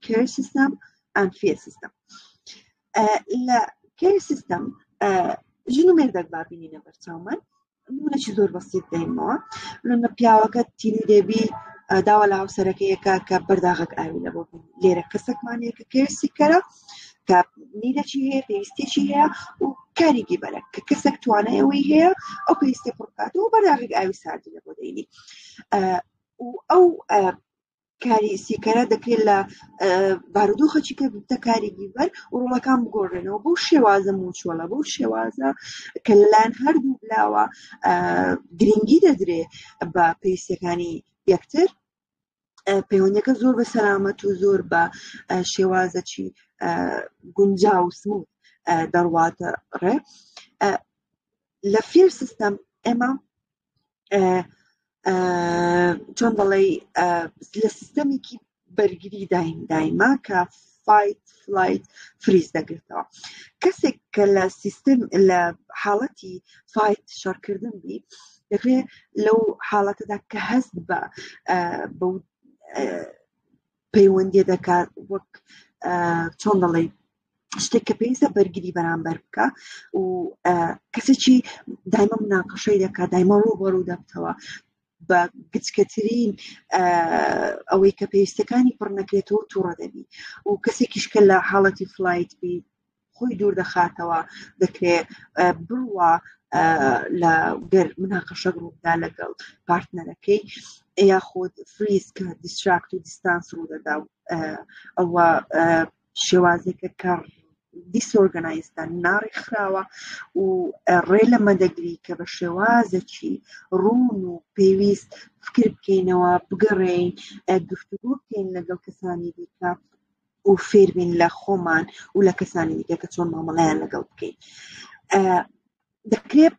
کێر سیستەم ئەند فێر سیستەم. لە کێر سیستەم ژن و مێردەک بابینینە بەرچاومان، نمونەی زۆر بەسیط دەینەوە. لەمە پیاوەکە تینی دەبی داوا لە هاوسەرەکەیەکە کە بەرداغک ئاوی لە بۆ بین. لێرە کەسێکمانەیە کە کێرسی کەرە کە نیرەکی هەیە، پێویستێکی هەیە و کارێکی بەرە کە کەسێک توانایەوەی هەیە ئەو پێویستێ پڕکاتەوە و بەرداغک ئاوی ساردی لە بۆ دەینی. و ئەو کاری سیکەرە دەکرێت لە بارودۆخەکی کە بتە کارێکی بەر و ڕۆڵەکان بگۆڕێنەوە بۆ شێوازە موچۆڵە، بۆ شێوازە کە لەلایەن هەردوو بلاوە گرنگی دەدرێ بە پێویستیەکانی یەکتر. پەیوەندیەکە زۆر بە سەلامەت و زۆر بە شێوازەکی گونجاو و سموت دەڕواتە ڕێ. لە فێر سیستەم ئێمە چۆن دەڵێ لە سیستەمێکی بەرگری دایما کە فایت فلایت فریز دەگرێتەوە. کەسێک کە لە سیستەم لە حاڵەتی فایت شەڕکردن بی دەکرێت لەو حاڵەتەدا کە هەست بە پەیوەندی دەکات وەک چۆن دەڵێ شتێک کە پێویستە بەرگری بەرامبەر بکە و کەسێکی دایما مناقەشەی دەکات، دایما ڕووبەڕوو دەبتەوە بە گچکەترین ئەوەی کە پێویستەکانی پڕ نەکرێتەوە تووڕە دەبی و کەسێکیش کە لە حاڵەتی فلایت بی خۆی دوور دەخاتەوە دەکرێت بڕوە لە گەر مناقەشە گرۆپدا لەگەڵ پارتنەرەکەی یاخۆت فریز کە دیستراکت و دیستانس ڕوو دەدا و ئەوە شێوازێکە کە دیسۆرگەنایزدا ناڕێکخراوە و ڕێ لەمە دەگری کە بە شێوازێکی ڕوون و پێویست فکر بکەینەوە، بگەڕێین، گفتوگۆ بکەین لەگەڵ کەسانی دیکە و فێربین لە خۆمان و لە کەسانی دیکە کە چۆن مامەڵەیان لەگەڵ بکەین. دەکرێت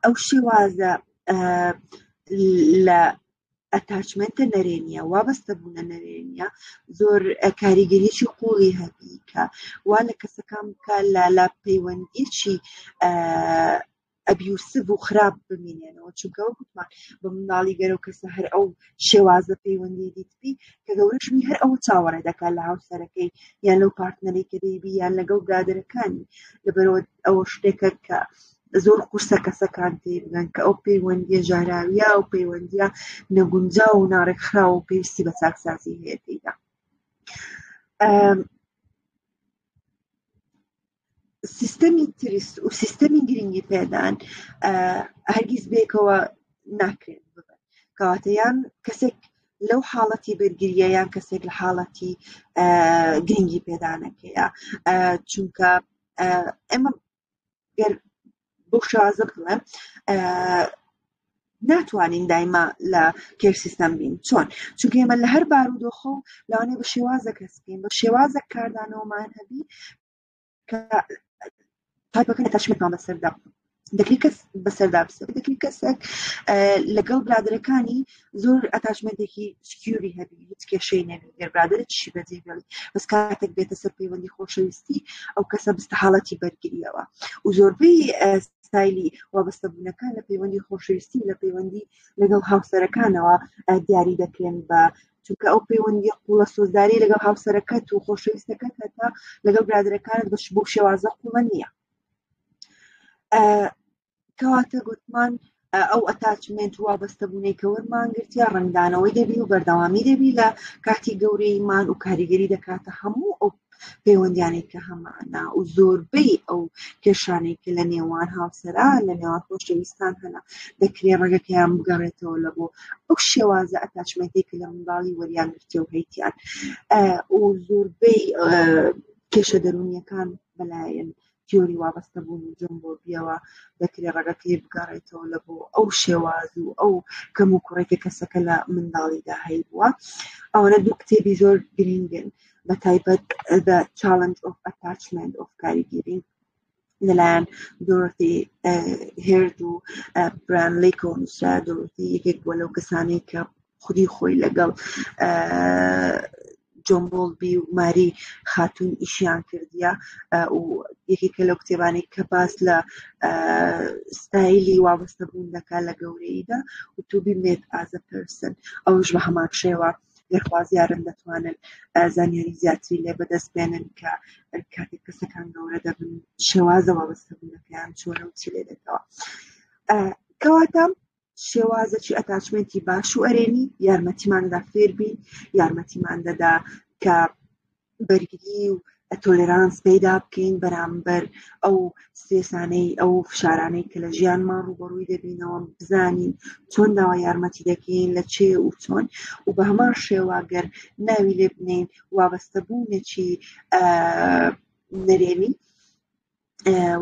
ئەو شێوازە لە ئەتاچمنتە نەرێنیە، وابەستە بوونە نەرێنیە زۆر کاریگەریەکی قوڵی هەبی کە وا لە کەسەکان بکە لە پەیوەندیەکی ئەبیوسف و خراپ بمێنێنەوە. چونکەوە گوتمان بە منداڵی گەرە و کەسە هەر ئەو شێوازە پەیوەندی دیتبی کە گەورەشمی هەر ئەوە چاوەڕێ دەکات لە هاوسەرەکەی یان لەو پارتنەرەی کە دەیبی یان لەگەڵ برادەرەکانی، لەبەرەوە ئەوە شتێکە کە زۆر قورسە کەسەکان تێ بگەن کە ئەو پەیوەندیە ژاراویە و پەیوەندیە نەگونجا و ناڕێکخراوە و پێویستی بە چاکسازی هەیە تێیدا. سیستەمی ترس و سیستەمی گرنگی پێدان هەرگیز بێکەوە ناکرێت ببن، کەواتە یان کەسێک لەو حاڵەتی بەرگریە یان کەسێک لە حاڵەتی گرنگی پێدانەکەیە. چونکە ئێمە گەر بۆ شازە بڵێم ناتوانین دایما لە کێر سیستەم بین. چۆن؟ چونکە ئێمە لە هەر بارودۆخە و لەوانەیە بە شێوازە کەس بکەین، بە شێوازە کاردانەوەمان هەبی کە تایپەکە ئەتاچمنتمان بەسەردا دەکری کەس بەسەردا بسە، دەکری کەسێک لەگەڵ برادەرەکانی زۆر ئەتاچمنتێکی سکیوری هەبی، هیچ کێشەی نەبی، گەر برادەرت چی بەجێ بێڵی، بەس کاتێک بێتە سەر پەیوەندی خۆشەویستی ئەو کەسە بستە حاڵەتی بەرگریەوە و زۆربەی ستایلی وابەستەبوونەکان لە پەیوەندی خۆشەویستی و لە پەیوەندی لەگەڵ هاوسەرەکانەوە دیاری دەکرێن بە چونکە ئەو پەیوەندی قوڵە سۆزداری لەگەڵ هاوسەرەکەت و خۆشەویستەکەت هەتا لەگەڵ برادەرەکانت بۆ شێوازە قوڵە نییە. کەواتە گوتمان ئەو ئەتاچمنت وابەستەبوونەی کە وەرمانگرتیا ڕنگدانەوەی دەبی و بەردەوامی دەبی لە کاتی گەورەیمان و کاریگەری دەکاتە هەموو ئەو پەیوەندیانێک کە هەمانە و زۆربەی ئەو کێشانێک کە لە نێوان هاوسەرا لە نێوان خۆشەویستان هەنا دەکرێت ڕێگەکەیان بگەڕێتەوە لە بۆ ئەو شێوازە ئەتاچمنتێک کە لە منداڵی وەریان گرتێ و هەیتیان و زۆربەی کێشە دەرونیەکان بەلایەن تیۆری وابەستەبوون و جۆمبۆبیەوە دەکرێت ڕێگەکەی بگەڕێتەوە لە بۆ ئەو شێواز و ئەو کەم و کوڕێکە کەسەکە لە منداڵیدا هەیە بووە. ئەوەنە دوو کتێبی زۆر گرنگن بە تایبەت The Challenge of Attachment of کاریگیری لەلایەن دۆرۆتی هێرد و برایان لیکۆن نووسرا. دۆرۆتی یەکێک بووە لەو کەسانەی کە خودی خۆی لەگەڵ جۆن بۆڵبی و ماری خاتون ئیشیان کردیە و یەکێکە لەو کتێبانەی کە باس لە ستایلی وابەستەبوون دەکات لە گەورەییدا و تو بی مێد ئاز ە پەرسن. ئەوش بە هەمان شێوە گەرخوازیارن دەتوانن زانیاری زیاتری لێ بەدەست بێنن کە کاتێک کەسەکان گەورە دەبن شێوازە وابەستەبوونەکەیان چۆنە و چی لێ دێتەوە. کەواتە شێوازەکی ئەتاچمنتی باش و ئەرێنی یارمەتیمان دەدا فێر بین، یارمەتیمان دەدا کە بەرگری و تۆلێرانس پەیدا بکەین بەرامبەر ئەو سترێسانەی ئەو فشارانەی کە لە ژیانمان ڕوبەڕووی دەبینەوە، بزانین چۆن داوا یارمەتی دەکەین لە چێ و چۆن و بە هەمان شێواگەر ناوی لێ بنین وابەستەبوونێکی نەرێنی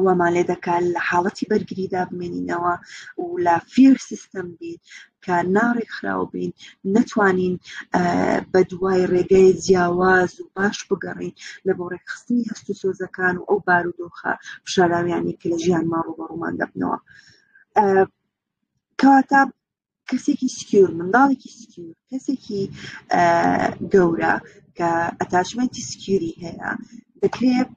وەمان لێ دەکات لە حاڵەتی بەرگریدا بمێنینەوە و لە فیر سیستەم بین کە ناڕێکخراو بین، نەتوانین بە دوای ڕێگەی جیاواز و باش بگەڕین لە بۆ ڕێکخستنی هەست و سۆزەکان و ئەو بارودۆخە فشاراویانی کە لە ژیانمان ڕوبەڕوومان دەبنەوە. کەواتە کەسێکی سکیور، منداڵێکی سکیور، کەسێکی گەورە کە ئەتاچمەنتی سکیوری هەیە دەکرێت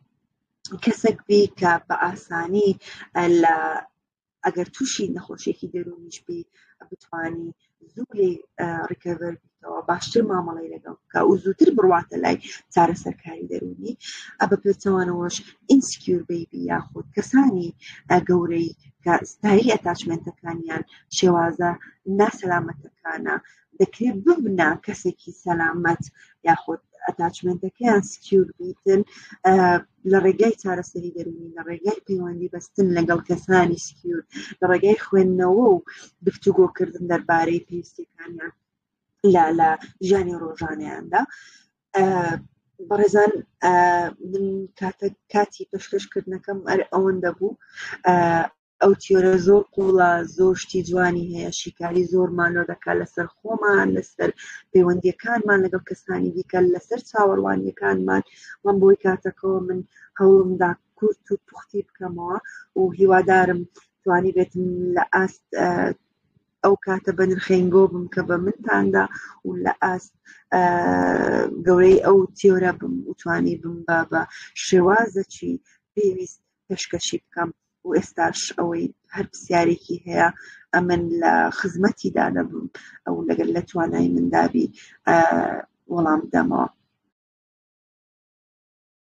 کەسێک بی کە بە ئاسانی لە ئەگەر تووشی نەخۆشیێکی دەرونیش بی بتوانی زوو لێ ڕیکەڤەر بیتەوە، باشتر مامەڵەی لەگەڵ بکە و زووتر بڕواتە لای چارەسەرکاری دەرونی. بە پێچەوانەوەش ئینسکیور بیبی یاخود کەسانی گەورەی کە ستایلی ئەتاچمنتەکانیان شێوازە ناسەلامەتەکانە دەکرێت ببنە کەسێکی سەلامەت یاخود ئەتاچمنتەکەیان سکیور بیتن لە ڕێگای چارەسەری دەرونی، لە ڕێگای پەیوەندی بەستن لەگەڵ کەسانی سکیور، لە ڕێگای خوێندنەوە و گفتوگۆکردن دەربارەی پێویستیەکانیان لە ژیانی ڕۆژانەیاندا. بەڕێزان من کاتی پێشکەشکردنەکەم ئەوەندە بوو. ئەو تیۆرە زۆر قوڵە، زۆر شتی جوانی هەیە، شیکاری زۆرمان لۆ دەکات لەسەر خۆمان، لەسەر پەیوەندیەکانمان لەگەڵ کەسانی دیکە، لەسەر چاوەڕوانیەکانمان. من بۆی کاتەکەەوە من هەوڵمدا کورت و پوختی بکەمەوە و هیوادارم توانی بێتم لە ئاست ئەو کاتە بە نرخێنگۆ بم کە بە منتاندا و لە ئاست گەورەی ئەو تیۆرە بم و توانی بم بە شێوازەکی پێویست پێشکەشی بکەم و ئێستاش ئەوەی هەر پرسیارێکی هەیە ئەمن لە خزمەتیدا دەبم ئەو لەگەر لە توانای مندابی وەڵام بدەمەوە.